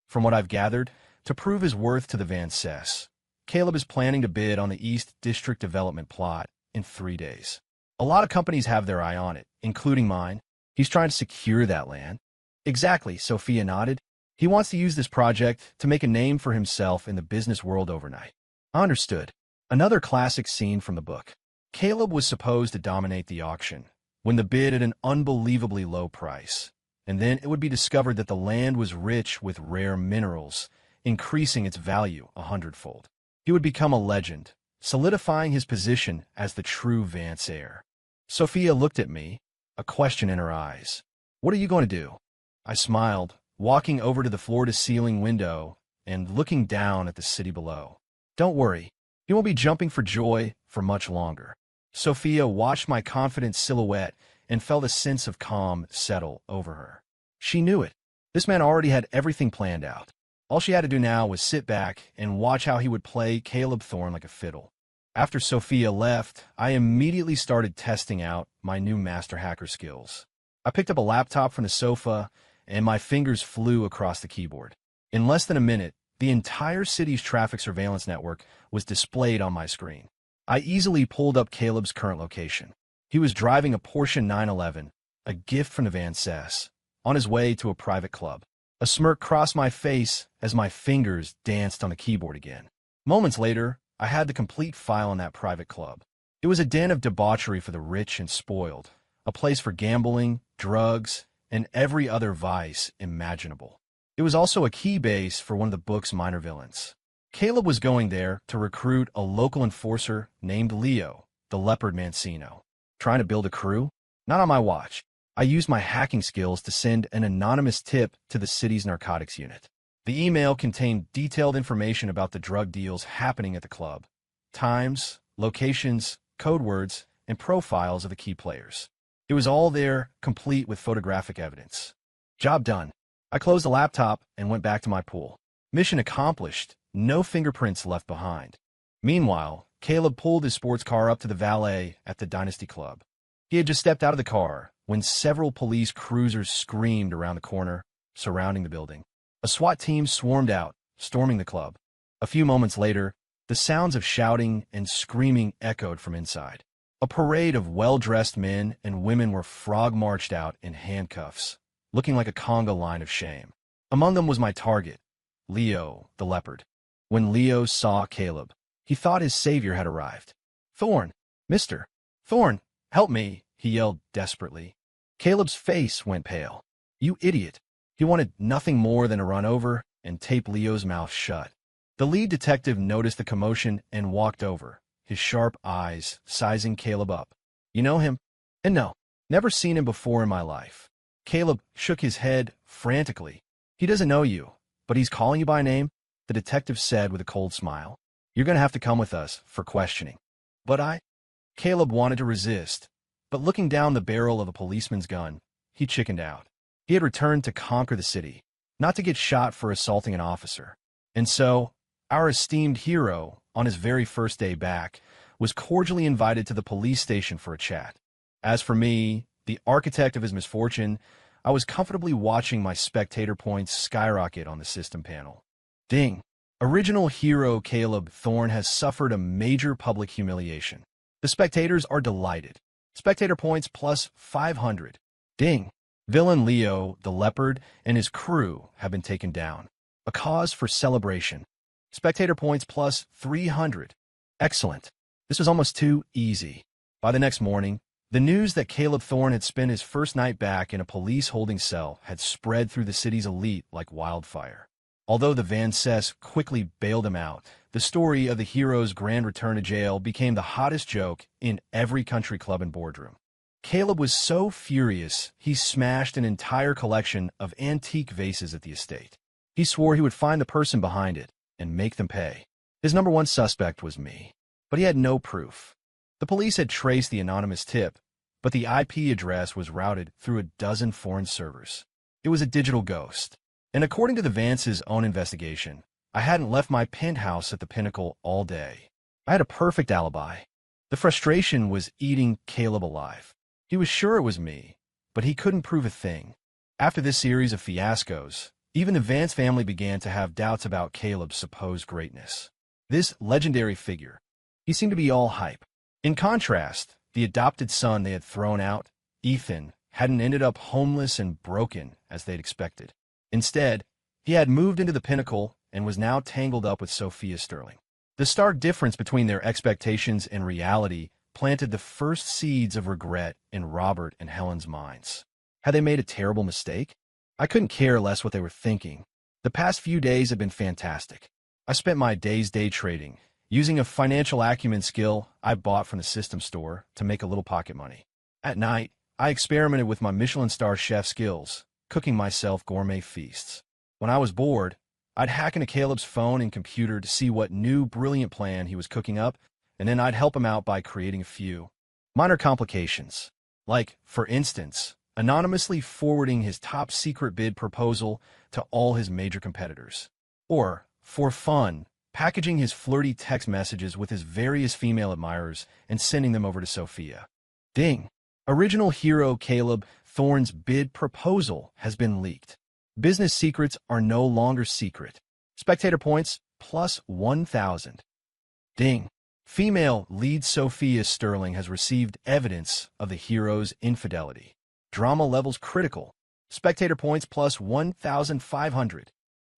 From what I've gathered, to prove his worth to the Vances, Caleb is planning to bid on the East District Development plot in 3 days. A lot of companies have their eye on it, including mine. He's trying to secure that land. Exactly, Sophia nodded. He wants to use this project to make a name for himself in the business world overnight. I understood. Another classic scene from the book. Caleb was supposed to dominate the auction, win the bid at an unbelievably low price, and then it would be discovered that the land was rich with rare minerals, increasing its value 100-fold. He would become a legend, solidifying his position as the true Vance heir. Sophia looked at me, a question in her eyes. What are you going to do? I smiled, walking over to the floor-to-ceiling window and looking down at the city below. Don't worry, he won't be jumping for joy for much longer. Sophia watched my confident silhouette and felt a sense of calm settle over her. She knew it. This man already had everything planned out. All she had to do now was sit back and watch how he would play Caleb Thorne like a fiddle. After Sophia left, I immediately started testing out my new master hacker skills. I picked up a laptop from the sofa, and my fingers flew across the keyboard. In less than a minute, the entire city's traffic surveillance network was displayed on my screen. I easily pulled up Caleb's current location. He was driving a Porsche 911, a gift from the Vances, on his way to a private club. A smirk crossed my face as my fingers danced on the keyboard again. Moments later, I had the complete file on that private club. It was a den of debauchery for the rich and spoiled, a place for gambling, drugs, and every other vice imaginable. It was also a key base for one of the book's minor villains. Caleb was going there to recruit a local enforcer named Leo, the Leopard Mancino. Trying to build a crew? Not on my watch. I used my hacking skills to send an anonymous tip to the city's narcotics unit. The email contained detailed information about the drug deals happening at the club, times, locations, code words, and profiles of the key players. It was all there, complete with photographic evidence. Job done. I closed the laptop and went back to my pool. Mission accomplished. No fingerprints left behind. Meanwhile, Caleb pulled his sports car up to the valet at the Dynasty Club. He had just stepped out of the car when several police cruisers screamed around the corner, surrounding the building. A SWAT team swarmed out, storming the club. A few moments later, the sounds of shouting and screaming echoed from inside. A parade of well-dressed men and women were frog-marched out in handcuffs, looking like a conga line of shame. Among them was my target, Leo, the leopard. When Leo saw Caleb, he thought his savior had arrived. "Thorn, Mr. Thorn, help me," he yelled desperately. Caleb's face went pale. "You idiot." He wanted nothing more than to run over and tape Leo's mouth shut. The lead detective noticed the commotion and walked over, his sharp eyes sizing Caleb up. "You know him?" "And no, never seen him before in my life." Caleb shook his head frantically. "He doesn't know you, but he's calling you by name," the detective said with a cold smile. "You're going to have to come with us for questioning." "But Caleb wanted to resist, but looking down the barrel of a policeman's gun, he chickened out. He had returned to conquer the city, not to get shot for assaulting an officer. And so, our esteemed hero, on his very first day back, was cordially invited to the police station for a chat. As for me, the architect of his misfortune, I was comfortably watching my spectator points skyrocket on the system panel. Ding! Original hero Caleb Thorne has suffered a major public humiliation. The spectators are delighted. Spectator points plus 500. Ding! Villain Leo, the leopard, and his crew have been taken down. A cause for celebration. Spectator points plus 300. Excellent. This was almost too easy. By the next morning, the news that Caleb Thorne had spent his first night back in a police holding cell had spread through the city's elite like wildfire. Although the Van Cess quickly bailed him out, the story of the hero's grand return to jail became the hottest joke in every country club and boardroom. Caleb was so furious, he smashed an entire collection of antique vases at the estate. He swore he would find the person behind it and make them pay. His number one suspect was me, but he had no proof. The police had traced the anonymous tip, but the IP address was routed through a dozen foreign servers. It was a digital ghost. And according to the Vance's own investigation, I hadn't left my penthouse at the Pinnacle all day. I had a perfect alibi. The frustration was eating Caleb alive. He was sure it was me, but he couldn't prove a thing. After this series of fiascos, even the Vance family began to have doubts about Caleb's supposed greatness. This legendary figure, he seemed to be all hype. In contrast, the adopted son they had thrown out, Ethan, hadn't ended up homeless and broken as they'd expected. Instead, he had moved into the Pinnacle and was now tangled up with Sophia Sterling. The stark difference between their expectations and reality planted the first seeds of regret in Robert and Helen's minds. Had they made a terrible mistake? I couldn't care less what they were thinking. The past few days had been fantastic. I spent my days day trading, using a financial acumen skill I bought from the system store to make a little pocket money. At night, I experimented with my Michelin star chef skills, cooking myself gourmet feasts. When I was bored, I'd hack into Caleb's phone and computer to see what new brilliant plan he was cooking up, and then I'd help him out by creating a few minor complications. Like, for instance, anonymously forwarding his top-secret bid proposal to all his major competitors. Or, for fun, packaging his flirty text messages with his various female admirers and sending them over to Sophia. Ding! Original hero Caleb Thorne's bid proposal has been leaked. Business secrets are no longer secret. Spectator points plus 1,000. Ding! Female lead Sophia Sterling has received evidence of the hero's infidelity. Drama levels critical. Spectator points plus 1,500.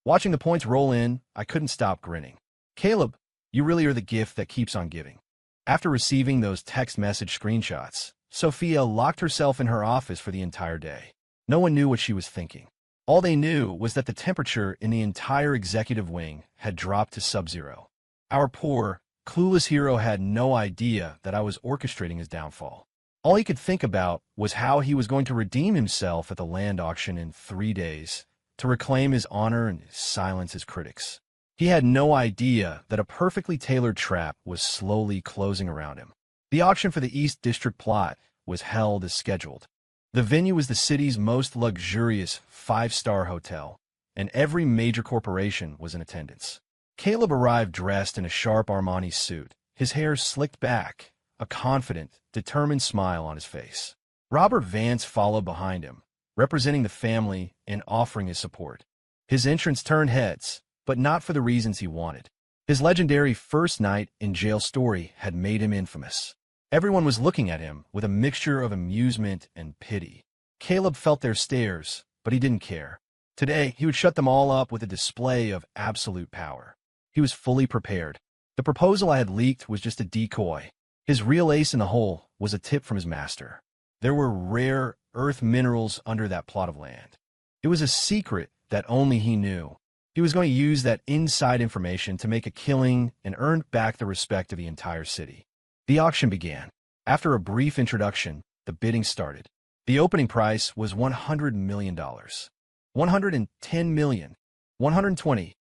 Watching the points roll in, I couldn't stop grinning. Caleb, you really are the gift that keeps on giving. After receiving those text message screenshots, Sophia locked herself in her office for the entire day. No one knew what she was thinking. All they knew was that the temperature in the entire executive wing had dropped to sub-zero. Our poor, clueless hero had no idea that I was orchestrating his downfall. All he could think about was how he was going to redeem himself at the land auction in 3 days, to reclaim his honor and silence his critics. He had no idea that a perfectly tailored trap was slowly closing around him. The auction for the East District plot was held as scheduled. The venue was the city's most luxurious 5-star hotel, and every major corporation was in attendance. Caleb arrived dressed in a sharp Armani suit, his hair slicked back, a confident, determined smile on his face. Robert Vance followed behind him, representing the family and offering his support. His entrance turned heads, but not for the reasons he wanted. His legendary first night in jail story had made him infamous. Everyone was looking at him with a mixture of amusement and pity. Caleb felt their stares, but he didn't care. Today, he would shut them all up with a display of absolute power. He was fully prepared. The proposal I had leaked was just a decoy. His real ace in the hole was a tip from his master. There were rare earth minerals under that plot of land. It was a secret that only he knew. He was going to use that inside information to make a killing and earn back the respect of the entire city. The auction began. After a brief introduction, the bidding started. The opening price was $100 million. $110 million. $120.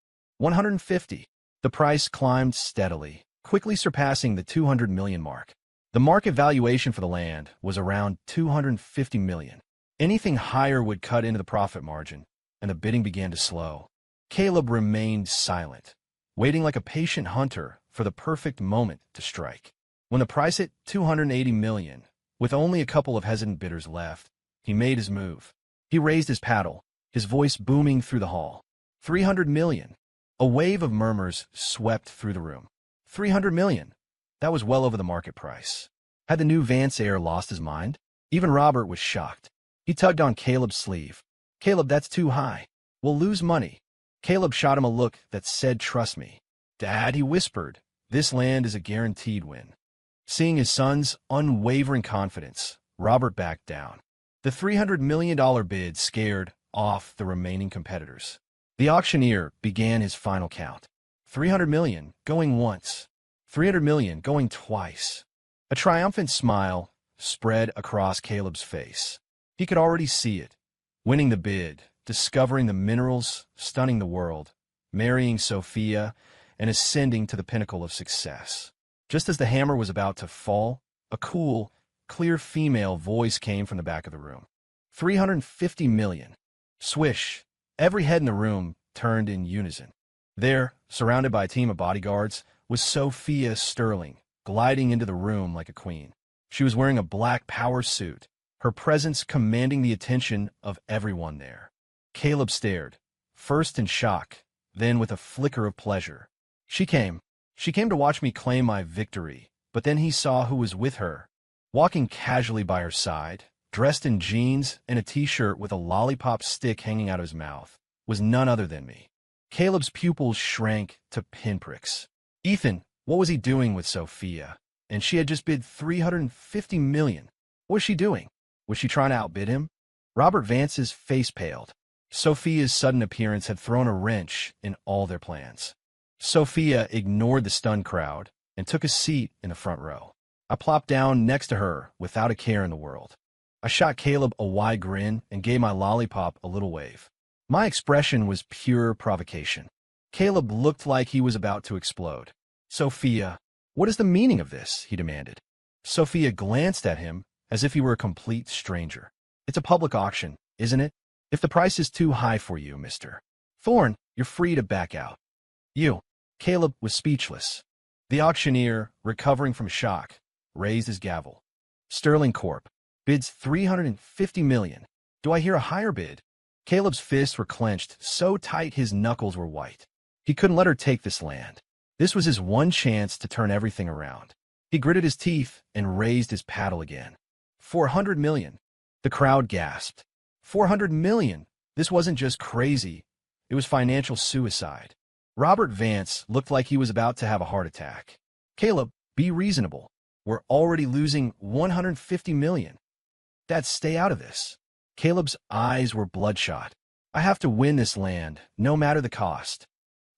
$150. The price climbed steadily, quickly surpassing the $200 million mark. The market valuation for the land was around $250 million. Anything higher would cut into the profit margin, and the bidding began to slow. Caleb remained silent, waiting like a patient hunter for the perfect moment to strike. When the price hit $280 million, with only a couple of hesitant bidders left, he made his move. He raised his paddle, his voice booming through the hall. $300 million. A wave of murmurs swept through the room. $300 million. That was well over the market price. Had the new Vance heir lost his mind? Even Robert was shocked. He tugged on Caleb's sleeve. "Caleb, that's too high. We'll lose money." Caleb shot him a look that said, "Trust me." "Dad," he whispered, "this land is a guaranteed win." Seeing his son's unwavering confidence, Robert backed down. The $300 million bid scared off the remaining competitors. The auctioneer began his final count. $300 million going once. $300 million going twice. A triumphant smile spread across Caleb's face. He could already see it. Winning the bid, discovering the minerals, stunning the world, marrying Sophia, and ascending to the pinnacle of success. Just as the hammer was about to fall, a cool, clear female voice came from the back of the room. $350 million. Swish. Every head in the room turned in unison. There, surrounded by a team of bodyguards, was Sophia Sterling, gliding into the room like a queen. She was wearing a black power suit, her presence commanding the attention of everyone there. Caleb stared, first in shock, then with a flicker of pleasure. She came to watch me claim my victory, but then he saw who was with her. Walking casually by her side, dressed in jeans and a t-shirt with a lollipop stick hanging out of his mouth, was none other than me. Caleb's pupils shrank to pinpricks. Ethan, what was he doing with Sophia? And she had just bid $350 million. What was she doing? Was she trying to outbid him? Robert Vance's face paled. Sophia's sudden appearance had thrown a wrench in all their plans. Sophia ignored the stunned crowd and took a seat in the front row. I plopped down next to her without a care in the world. I shot Caleb a wide grin and gave my lollipop a little wave. My expression was pure provocation. Caleb looked like he was about to explode. "Sophia, what is the meaning of this?" he demanded. Sophia glanced at him as if he were a complete stranger. "It's a public auction, isn't it? If the price is too high for you, Mr. Thorne, you're free to back out." "You." Caleb was speechless. The auctioneer, recovering from shock, raised his gavel. "Sterling Corp. bids $350 million. Do I hear a higher bid?" Caleb's fists were clenched so tight his knuckles were white. He couldn't let her take this land. This was his one chance to turn everything around. He gritted his teeth and raised his paddle again. $400 million. The crowd gasped. $400 million. This wasn't just crazy. It was financial suicide. Robert Vance looked like he was about to have a heart attack. "Caleb, be reasonable. We're already losing $150 million. Dad, stay out of this." Caleb's eyes were bloodshot. "I have to win this land, no matter the cost."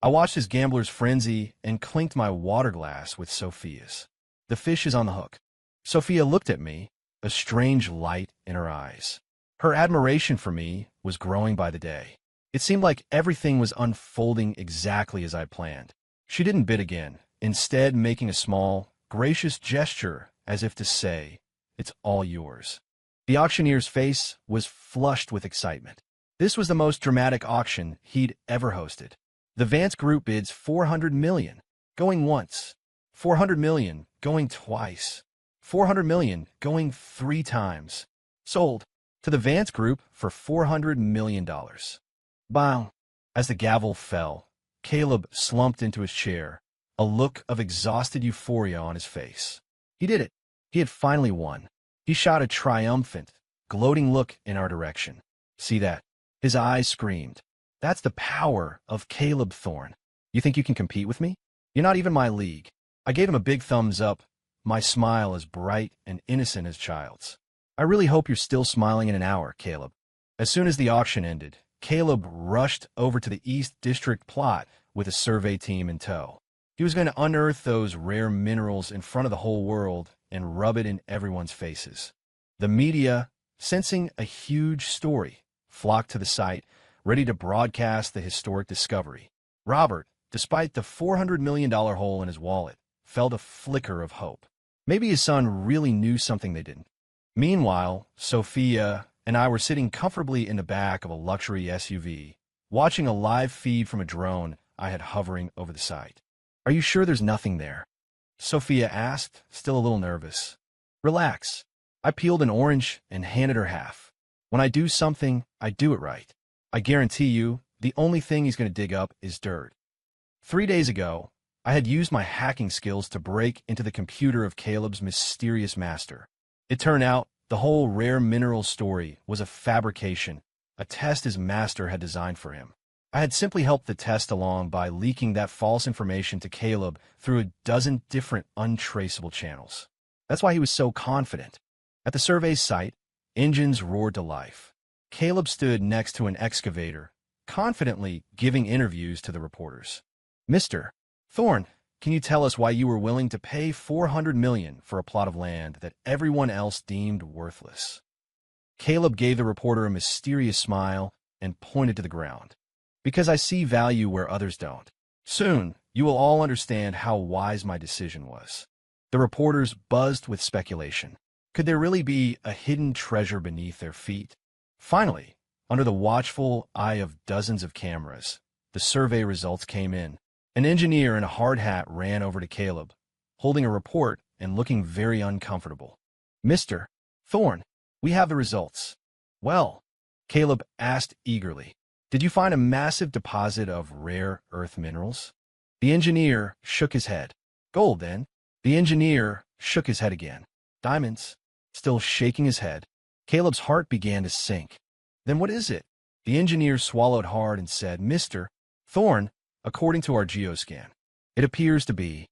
I watched his gambler's frenzy and clinked my water glass with Sophia's. "The fish is on the hook." Sophia looked at me, a strange light in her eyes. Her admiration for me was growing by the day. It seemed like everything was unfolding exactly as I planned. She didn't bid again, instead making a small, gracious gesture as if to say, "It's all yours." The auctioneer's face was flushed with excitement. This was the most dramatic auction he'd ever hosted. The Vance Group bids $400 million, going once. $400 million, going twice. 400 million, going 3 times. Sold to the Vance Group for $400 million. Bang! As the gavel fell, Caleb slumped into his chair, a look of exhausted euphoria on his face. He did it. He had finally won. He shot a triumphant, gloating look in our direction. See that? His eyes screamed. That's the power of Caleb Thorne. You think you can compete with me? You're not even my league. I gave him a big thumbs up, my smile as bright and innocent as child's. I really hope you're still smiling in an hour, Caleb. As soon as the auction ended, Caleb rushed over to the East District plot with a survey team in tow. He was going to unearth those rare minerals in front of the whole world and rub it in everyone's faces. The media, sensing a huge story, flocked to the site, ready to broadcast the historic discovery. Robert, despite the $400 million hole in his wallet, felt a flicker of hope. Maybe his son really knew something they didn't. Meanwhile, Sophia and I were sitting comfortably in the back of a luxury SUV, watching a live feed from a drone I had hovering over the site. Are you sure there's nothing there? Sophia asked, still a little nervous. Relax. I peeled an orange and handed her half. When I do something, I do it right. I guarantee you, the only thing he's going to dig up is dirt. 3 days ago, I had used my hacking skills to break into the computer of Caleb's mysterious master. It turned out the whole rare mineral story was a fabrication, a test his master had designed for him. I had simply helped the test along by leaking that false information to Caleb through a dozen different untraceable channels. That's why he was so confident. At the survey site, engines roared to life. Caleb stood next to an excavator, confidently giving interviews to the reporters. Mr. Thorne, can you tell us why you were willing to pay $400 million for a plot of land that everyone else deemed worthless? Caleb gave the reporter a mysterious smile and pointed to the ground. Because I see value where others don't. Soon, you will all understand how wise my decision was. The reporters buzzed with speculation. Could there really be a hidden treasure beneath their feet? Finally, under the watchful eye of dozens of cameras, the survey results came in. An engineer in a hard hat ran over to Caleb, holding a report and looking very uncomfortable. Mr. Thorne, we have the results. Well, Caleb asked eagerly. Did you find a massive deposit of rare earth minerals? The engineer shook his head. Gold, then. The engineer shook his head again. Diamonds. Still shaking his head. Caleb's heart began to sink. Then what is it? The engineer swallowed hard and said, Mr. Thorne, according to our geoscan, it appears to be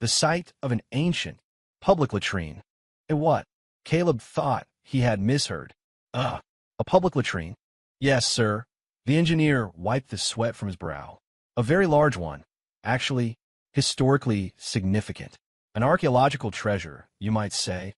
the site of an ancient public latrine. A what? Caleb thought he had misheard. A public latrine? Yes, sir. The engineer wiped the sweat from his brow. A very large one. Actually, historically significant. An archaeological treasure, you might say.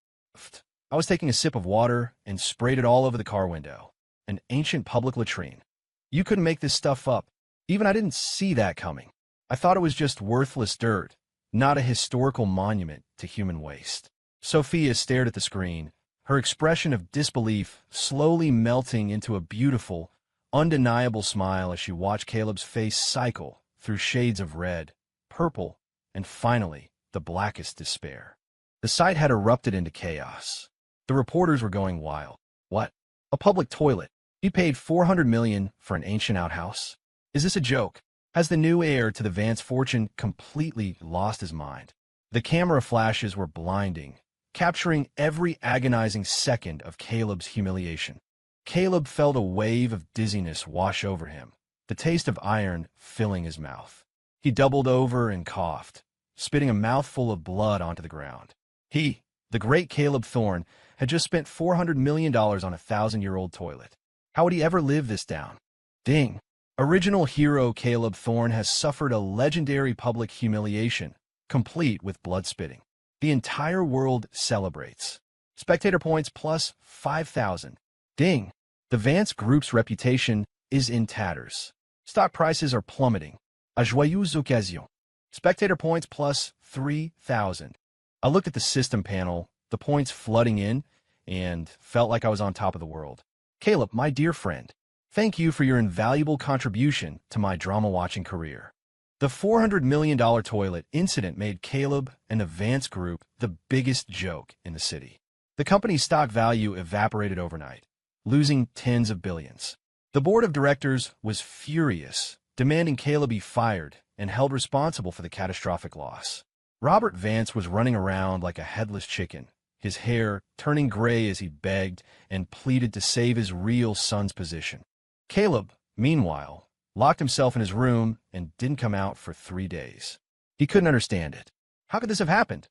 I was taking a sip of water and sprayed it all over the car window. An ancient public latrine. You couldn't make this stuff up. Even I didn't see that coming. I thought it was just worthless dirt, not a historical monument to human waste. Sophia stared at the screen, her expression of disbelief slowly melting into a beautiful, undeniable smile as she watched Caleb's face cycle through shades of red, purple, and finally, the blackest despair. The site had erupted into chaos. The reporters were going wild. What? A public toilet? He paid $400 million for an ancient outhouse? Is this a joke? Has the new heir to the Vance fortune completely lost his mind? The camera flashes were blinding, capturing every agonizing second of Caleb's humiliation. Caleb felt a wave of dizziness wash over him, the taste of iron filling his mouth. He doubled over and coughed, spitting a mouthful of blood onto the ground. He, the great Caleb Thorne, had just spent $400 million on a 1,000-year-old toilet. How would he ever live this down? Ding! Original hero Caleb Thorne has suffered a legendary public humiliation, complete with blood spitting. The entire world celebrates. Spectator points plus 5,000. Ding! The Vance Group's reputation is in tatters. Stock prices are plummeting. A joyeuse occasion. Spectator points plus 3,000. I looked at the system panel, the points flooding in, and felt like I was on top of the world. Caleb, my dear friend, thank you for your invaluable contribution to my drama-watching career. The $400 million toilet incident made Caleb and the Vance Group the biggest joke in the city. The company's stock value evaporated overnight, losing tens of billions. The board of directors was furious, demanding Caleb be fired and held responsible for the catastrophic loss. Robert Vance was running around like a headless chicken, his hair turning gray as he begged and pleaded to save his real son's position. Caleb, meanwhile, locked himself in his room and didn't come out for 3 days. He couldn't understand it. How could this have happened?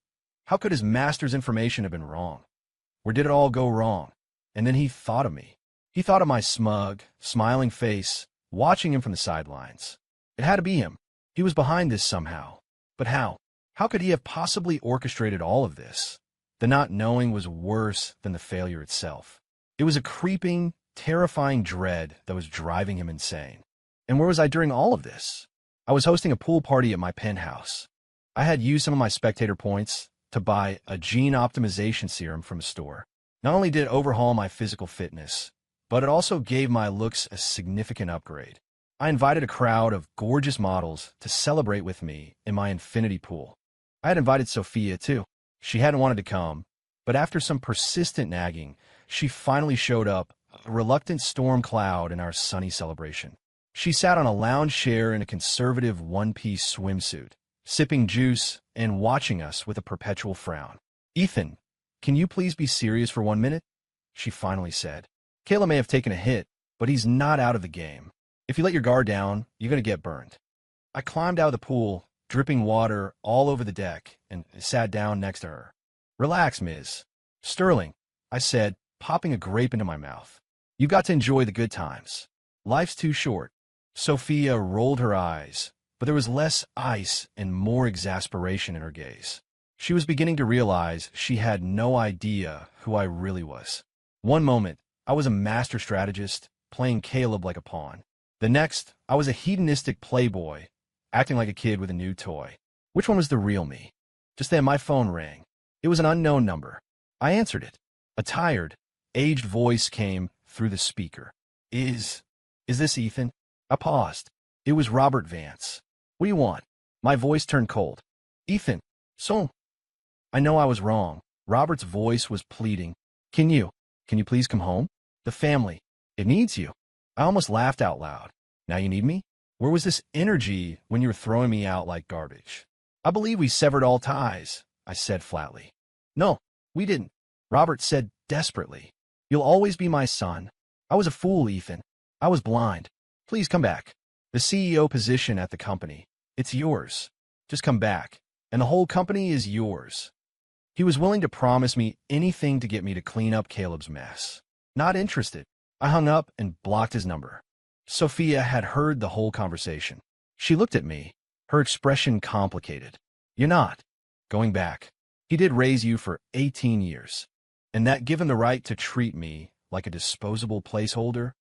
How could his master's information have been wrong? Where did it all go wrong? And then he thought of me. He thought of my smug, smiling face, watching him from the sidelines. It had to be him. He was behind this somehow. But how? How could he have possibly orchestrated all of this? The not knowing was worse than the failure itself. It was a creeping, terrifying dread that was driving him insane. And where was I during all of this? I was hosting a pool party at my penthouse. I had used some of my spectator points to buy a gene optimization serum from a store. Not only did it overhaul my physical fitness, but it also gave my looks a significant upgrade. I invited a crowd of gorgeous models to celebrate with me in my infinity pool. I had invited Sophia, too. She hadn't wanted to come, but after some persistent nagging, she finally showed up, a reluctant storm cloud in our sunny celebration. She sat on a lounge chair in a conservative one-piece swimsuit, sipping juice and watching us with a perpetual frown. "Ethan, can you please be serious for 1 minute?" she finally said. "Caleb may have taken a hit, but he's not out of the game. If you let your guard down, you're going to get burned." I climbed out of the pool, dripping water all over the deck, and sat down next to her. "Relax, Ms. Sterling," I said, popping a grape into my mouth. "You've got to enjoy the good times. Life's too short." Sophia rolled her eyes, but there was less ice and more exasperation in her gaze. She was beginning to realize she had no idea who I really was. One moment, I was a master strategist, playing Caleb like a pawn. The next, I was a hedonistic playboy, acting like a kid with a new toy. Which one was the real me? Just then my phone rang. It was an unknown number. I answered it. A tired, aged voice came through the speaker. Is this Ethan?" I paused. It was Robert Vance. "What do you want?" My voice turned cold. "Ethan, so..." I know I was wrong. Robert's voice was pleading. Can you please come home? The family, it needs you." I almost laughed out loud. Now you need me? Where was this energy when you were throwing me out like garbage? "I believe we severed all ties," I said flatly. "No, we didn't," Robert said desperately. "You'll always be my son. I was a fool, Ethan. I was blind. Please come back. The CEO position at the company, it's yours. Just come back, and the whole company is yours." He was willing to promise me anything to get me to clean up Caleb's mess. Not interested. I hung up and blocked his number. Sophia had heard the whole conversation. She looked at me, her expression complicated. "You're not going back. He did raise you for 18 years. And that give him the right to treat me like a disposable placeholder?"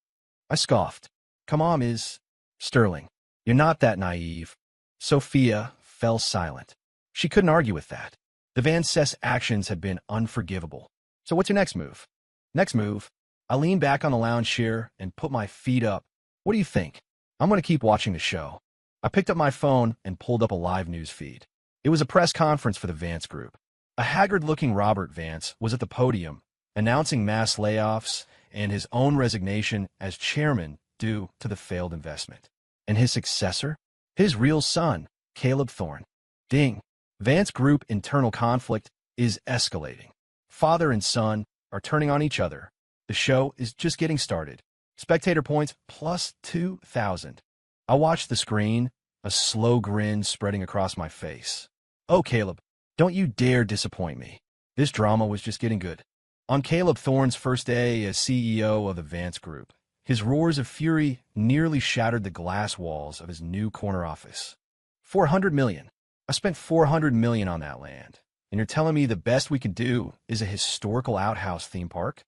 I scoffed. "Come on, Ms. Sterling. You're not that naive." Sophia fell silent. She couldn't argue with that. The Van Cess actions had been unforgivable. "So what's your next move?" "Next move?" I leaned back on the lounge chair and put my feet up. "What do you think?" "I'm going to keep watching the show." I picked up my phone and pulled up a live news feed. It was a press conference for the Vance Group. A haggard-looking Robert Vance was at the podium, announcing mass layoffs and his own resignation as chairman due to the failed investment. And his successor? His real son, Caleb Thorne. Ding. Vance Group internal conflict is escalating. Father and son are turning on each other. The show is just getting started. Spectator points plus 2,000. I watched the screen, a slow grin spreading across my face. "Oh, Caleb, don't you dare disappoint me." This drama was just getting good. On Caleb Thorne's first day as CEO of the Vance Group, his roars of fury nearly shattered the glass walls of his new corner office. $400 million. I spent $400 million on that land, and you're telling me the best we can do is a historical outhouse theme park?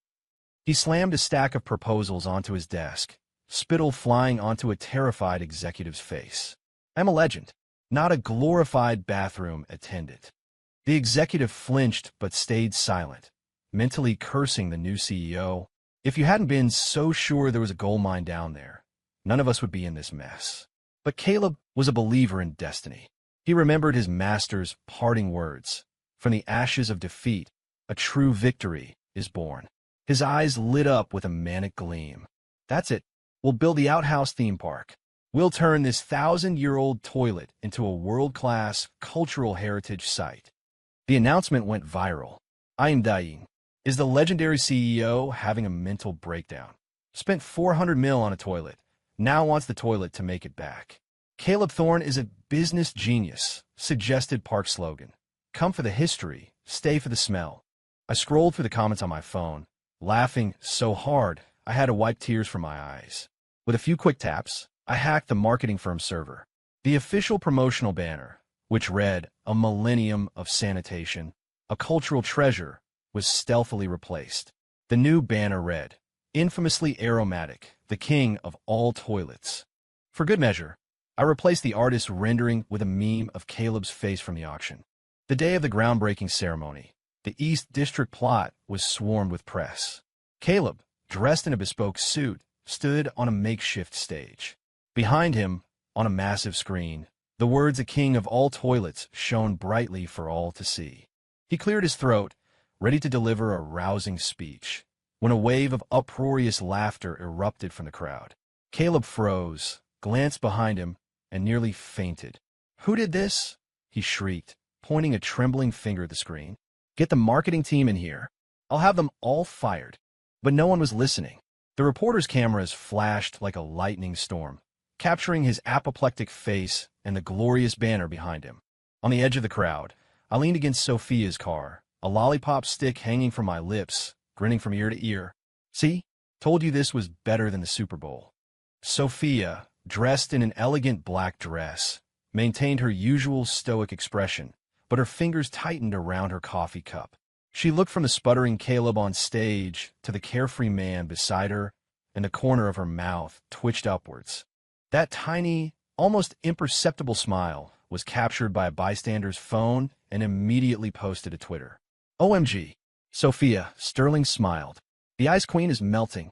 He slammed a stack of proposals onto his desk, spittle flying onto a terrified executive's face. "I'm a legend, not a glorified bathroom attendant." The executive flinched but stayed silent, mentally cursing the new CEO. If you hadn't been so sure there was a gold mine down there, none of us would be in this mess. But Caleb was a believer in destiny. He remembered his master's parting words. From the ashes of defeat, a true victory is born. His eyes lit up with a manic gleam. That's it. We'll build the outhouse theme park. We'll turn this 1,000-year-old toilet into a world-class cultural heritage site. The announcement went viral. I am dying. Is the legendary CEO having a mental breakdown? Spent 400 mil on a toilet. Now wants the toilet to make it back. Caleb Thorne is a business genius, suggested park slogan. Come for the history, stay for the smell. I scrolled through the comments on my phone, laughing so hard I had to wipe tears from my eyes. With a few quick taps, I hacked the marketing firm server. The official promotional banner, which read, "A millennium of sanitation, a cultural treasure," was stealthily replaced. The new banner read, "Infamously aromatic, the king of all toilets." For good measure, I replaced the artist's rendering with a meme of Caleb's face from the auction. The day of the groundbreaking ceremony, the East District plot was swarmed with press. Caleb, dressed in a bespoke suit, stood on a makeshift stage. Behind him, on a massive screen, the words "a king of all toilets" shone brightly for all to see. He cleared his throat, ready to deliver a rousing speech, when a wave of uproarious laughter erupted from the crowd. Caleb froze, glanced behind him, and nearly fainted. "Who did this?" he shrieked, pointing a trembling finger at the screen. "Get the marketing team in here. I'll have them all fired." But no one was listening. The reporter's cameras flashed like a lightning storm, capturing his apoplectic face and the glorious banner behind him. On the edge of the crowd, I leaned against Sophia's car, a lollipop stick hanging from my lips, grinning from ear to ear. "See? Told you this was better than the Super Bowl." Sophia, dressed in an elegant black dress, maintained her usual stoic expression, but her fingers tightened around her coffee cup. She looked from the sputtering Caleb on stage to the carefree man beside her, and the corner of her mouth twitched upwards. That tiny, almost imperceptible smile was captured by a bystander's phone and immediately posted to Twitter. "OMG. Sophia," Sterling smiled. "The Ice Queen is melting.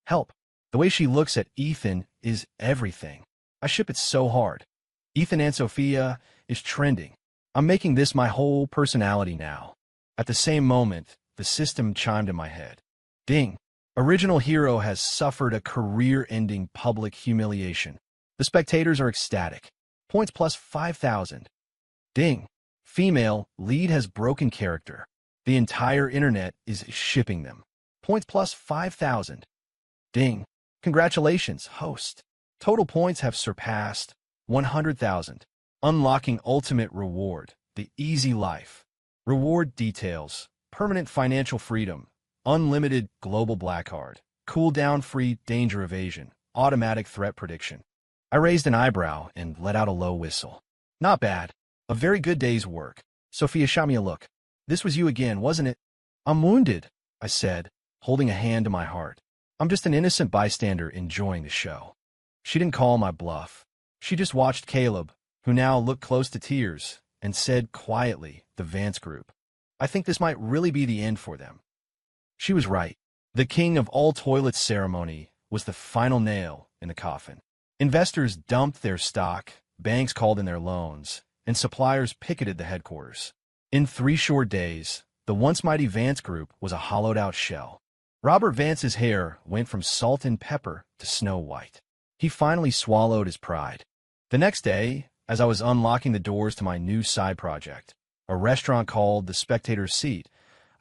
Help. The way she looks at Ethan is everything. I ship it so hard. Ethan and Sophia is trending. I'm making this my whole personality now." At the same moment, the system chimed in my head. Ding. Original hero has suffered a career-ending public humiliation. The spectators are ecstatic. Points plus 5,000. Ding. Female lead has broken character. The entire internet is shipping them. Points plus 5,000. Ding. Congratulations, host. Total points have surpassed 100,000. Unlocking ultimate reward, the easy life. Reward details, permanent financial freedom, unlimited global black card, cooldown-free danger evasion, automatic threat prediction. I raised an eyebrow and let out a low whistle. Not bad. A very good day's work. Sophia shot me a look. "This was you again, wasn't it?" "I'm wounded," I said, holding a hand to my heart. "I'm just an innocent bystander enjoying the show." She didn't call my bluff. She just watched Caleb, who now looked close to tears, and said quietly, "The Vance Group. I think this might really be the end for them." She was right. The king of all toilets ceremony was the final nail in the coffin. Investors dumped their stock, banks called in their loans, and suppliers picketed the headquarters. In 3 short days, the once mighty Vance Group was a hollowed-out shell. Robert Vance's hair went from salt and pepper to snow white. He finally swallowed his pride. The next day, as I was unlocking the doors to my new side project, a restaurant called The Spectator's Seat,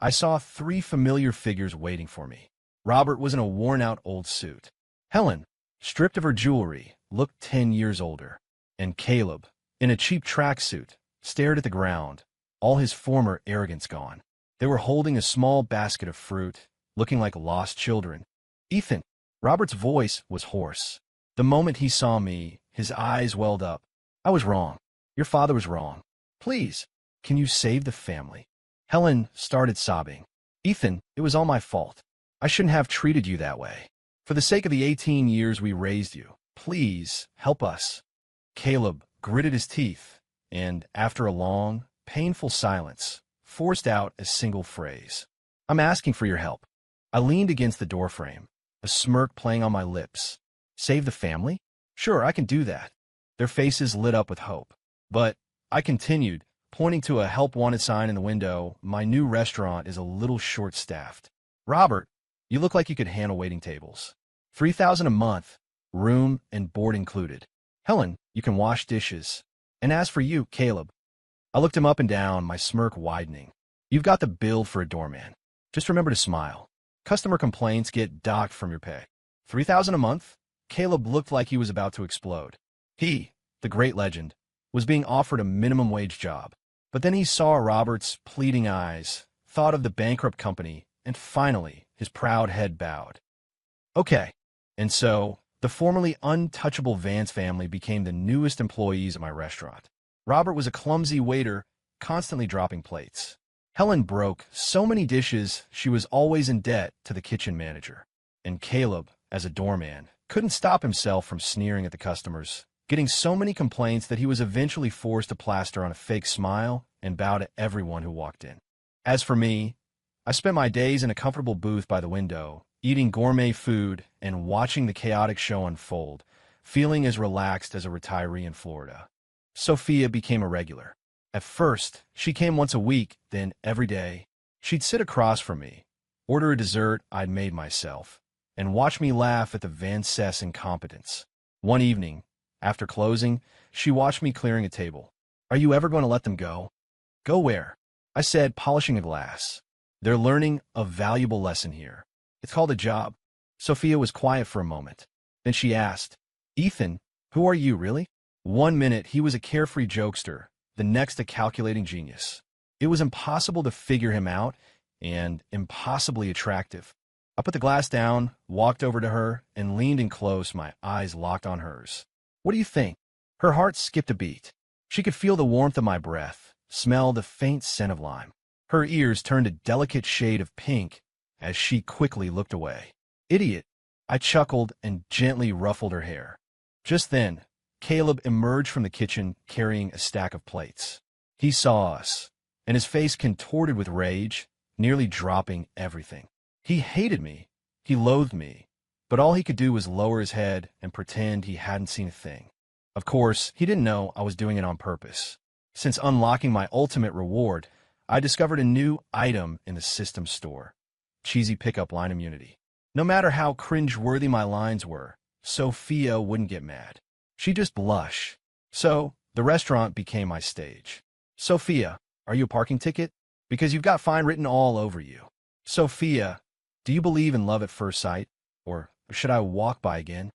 I saw 3 familiar figures waiting for me. Robert was in a worn-out old suit. Helen, stripped of her jewelry, looked 10 years older. And Caleb, in a cheap tracksuit, stared at the ground, all his former arrogance gone. They were holding a small basket of fruit, looking like lost children. "Ethan." Robert's voice was hoarse. The moment he saw me, his eyes welled up. "I was wrong. Your father was wrong. Please, can you save the family?" Helen started sobbing. "Ethan, it was all my fault. I shouldn't have treated you that way. For the sake of the 18 years we raised you, please help us." Caleb gritted his teeth and, after a long, painful silence, forced out a single phrase. "I'm asking for your help." I leaned against the doorframe, a smirk playing on my lips. "Save the family? Sure, I can do that. their faces lit up with hope. But I continued, pointing to a help wanted sign in the window. My new restaurant is a little short-staffed. Robert, you look like you could handle waiting tables. 3,000 a month, room and board included. Helen, you can wash dishes. And as for you, Caleb, I looked him up and down, my smirk widening. You've got the build for a doorman. Just remember to smile. Customer complaints get docked from your pay. 3,000 a month? Caleb looked like he was about to explode. He, the great legend, was being offered a minimum wage job. But then he saw Robert's pleading eyes, thought of the bankrupt company, and finally, his proud head bowed. Okay. And so, the formerly untouchable Vance family became the newest employees at my restaurant. Robert was a clumsy waiter, constantly dropping plates. Helen broke so many dishes she was always in debt to the kitchen manager. And Caleb, as a doorman, couldn't stop himself from sneering at the customers, getting so many complaints that he was eventually forced to plaster on a fake smile and bow to everyone who walked in. As for me, I spent my days in a comfortable booth by the window, eating gourmet food and watching the chaotic show unfold, feeling as relaxed as a retiree in Florida. Sophia became a regular. At first, she came once a week, then every day. She'd sit across from me, order a dessert I'd made myself, and watch me laugh at the Vance's incompetence. One evening, after closing, she watched me clearing a table. Are you ever going to let them go? Go where? I said, polishing a glass. They're learning a valuable lesson here. It's called a job. Sophia was quiet for a moment. Then she asked, Ethan, who are you, really? 1 minute he was a carefree jokester, the next a calculating genius. It was impossible to figure him out, and impossibly attractive. I put the glass down, walked over to her, and leaned in close, my eyes locked on hers. What do you think? Her heart skipped a beat. She could feel the warmth of my breath, smell the faint scent of lime. Her ears turned a delicate shade of pink as she quickly looked away. Idiot! I chuckled and gently ruffled her hair. Just then, Caleb emerged from the kitchen carrying a stack of plates. He saw us, and his face contorted with rage, nearly dropping everything. He hated me. He loathed me. But all he could do was lower his head and pretend he hadn't seen a thing. Of course, he didn't know I was doing it on purpose. Since unlocking my ultimate reward, I discovered a new item in the system store. Cheesy pickup line immunity. No matter how cringe-worthy my lines were, Sophia wouldn't get mad. She'd just blush. So, the restaurant became my stage. Sophia, are you a parking ticket? Because you've got fine written all over you. Sophia, do you believe in love at first sight? Or should I walk by again?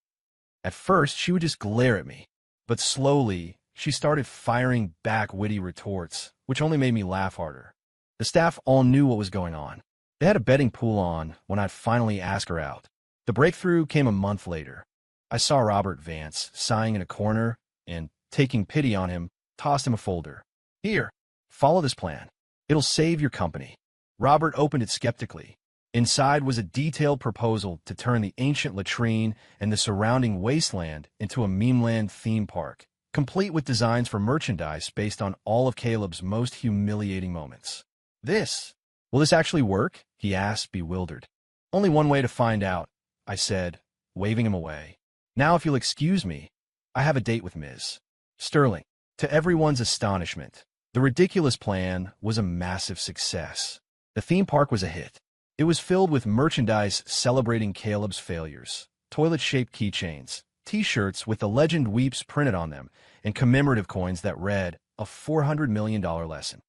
At first, she would just glare at me. But slowly, she started firing back witty retorts, which only made me laugh harder. The staff all knew what was going on. They had a betting pool on when I'd finally ask her out. The breakthrough came a month later. I saw Robert Vance sighing in a corner and, taking pity on him, tossed him a folder. Here, follow this plan. It'll save your company. Robert opened it skeptically. Inside was a detailed proposal to turn the ancient latrine and the surrounding wasteland into a memeland theme park, complete with designs for merchandise based on all of Caleb's most humiliating moments. Will this actually work? He asked, bewildered. Only one way to find out, I said, waving him away. Now if you'll excuse me, I have a date with Ms. Sterling. To everyone's astonishment, the ridiculous plan was a massive success. The theme park was a hit. It was filled with merchandise celebrating Caleb's failures, toilet-shaped keychains, T-shirts with the legend Weeps printed on them, and commemorative coins that read, a $400 million lesson.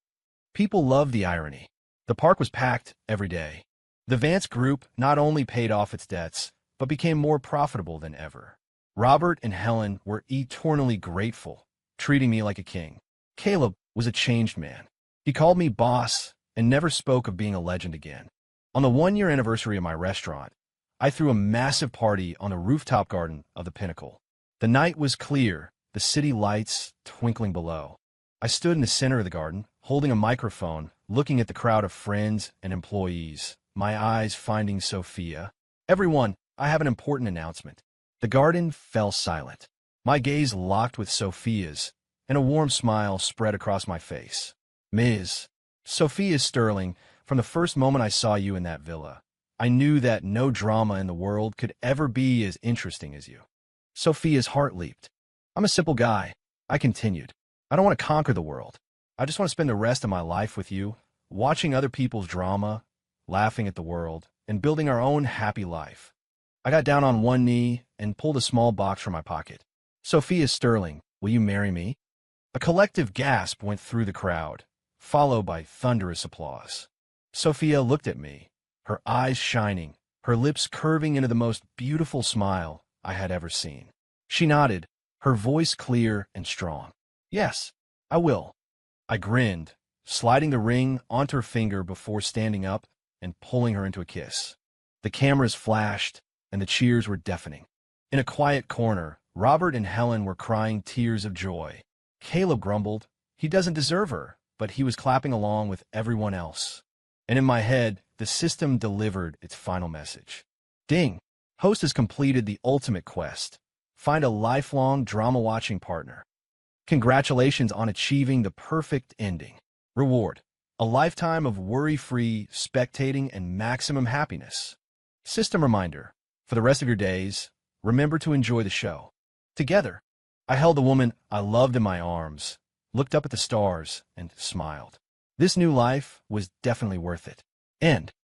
People loved the irony. The park was packed every day. The Vance Group not only paid off its debts, but became more profitable than ever. Robert and Helen were eternally grateful, treating me like a king. Caleb was a changed man. He called me boss and never spoke of being a legend again. On the 1-year anniversary of my restaurant, I threw a massive party on the rooftop garden of the Pinnacle. The night was clear, the city lights twinkling below. I stood in the center of the garden, holding a microphone, looking at the crowd of friends and employees, my eyes finding Sophia. Everyone, I have an important announcement. The garden fell silent. My gaze locked with Sophia's, and a warm smile spread across my face. Ms. Sophia Sterling, from the first moment I saw you in that villa, I knew that no drama in the world could ever be as interesting as you. Sophia's heart leaped. I'm a simple guy. I continued. I don't want to conquer the world. I just want to spend the rest of my life with you, watching other people's drama, laughing at the world, and building our own happy life. I got down on one knee and pulled a small box from my pocket. Sophia Sterling, will you marry me? A collective gasp went through the crowd, followed by thunderous applause. Sophia looked at me, her eyes shining, her lips curving into the most beautiful smile I had ever seen. She nodded, her voice clear and strong. Yes, I will. I grinned, sliding the ring onto her finger before standing up and pulling her into a kiss. The cameras flashed, and the cheers were deafening. In a quiet corner, Robert and Helen were crying tears of joy. Caleb grumbled. He doesn't deserve her, but he was clapping along with everyone else. And in my head, the system delivered its final message. Ding! Host has completed the ultimate quest. Find a lifelong drama-watching partner. Congratulations on achieving the perfect ending. Reward: a lifetime of worry-free spectating and maximum happiness. System reminder: for the rest of your days, remember to enjoy the show. Together, I held the woman I loved in my arms, looked up at the stars, and smiled. This new life was definitely worth it. End.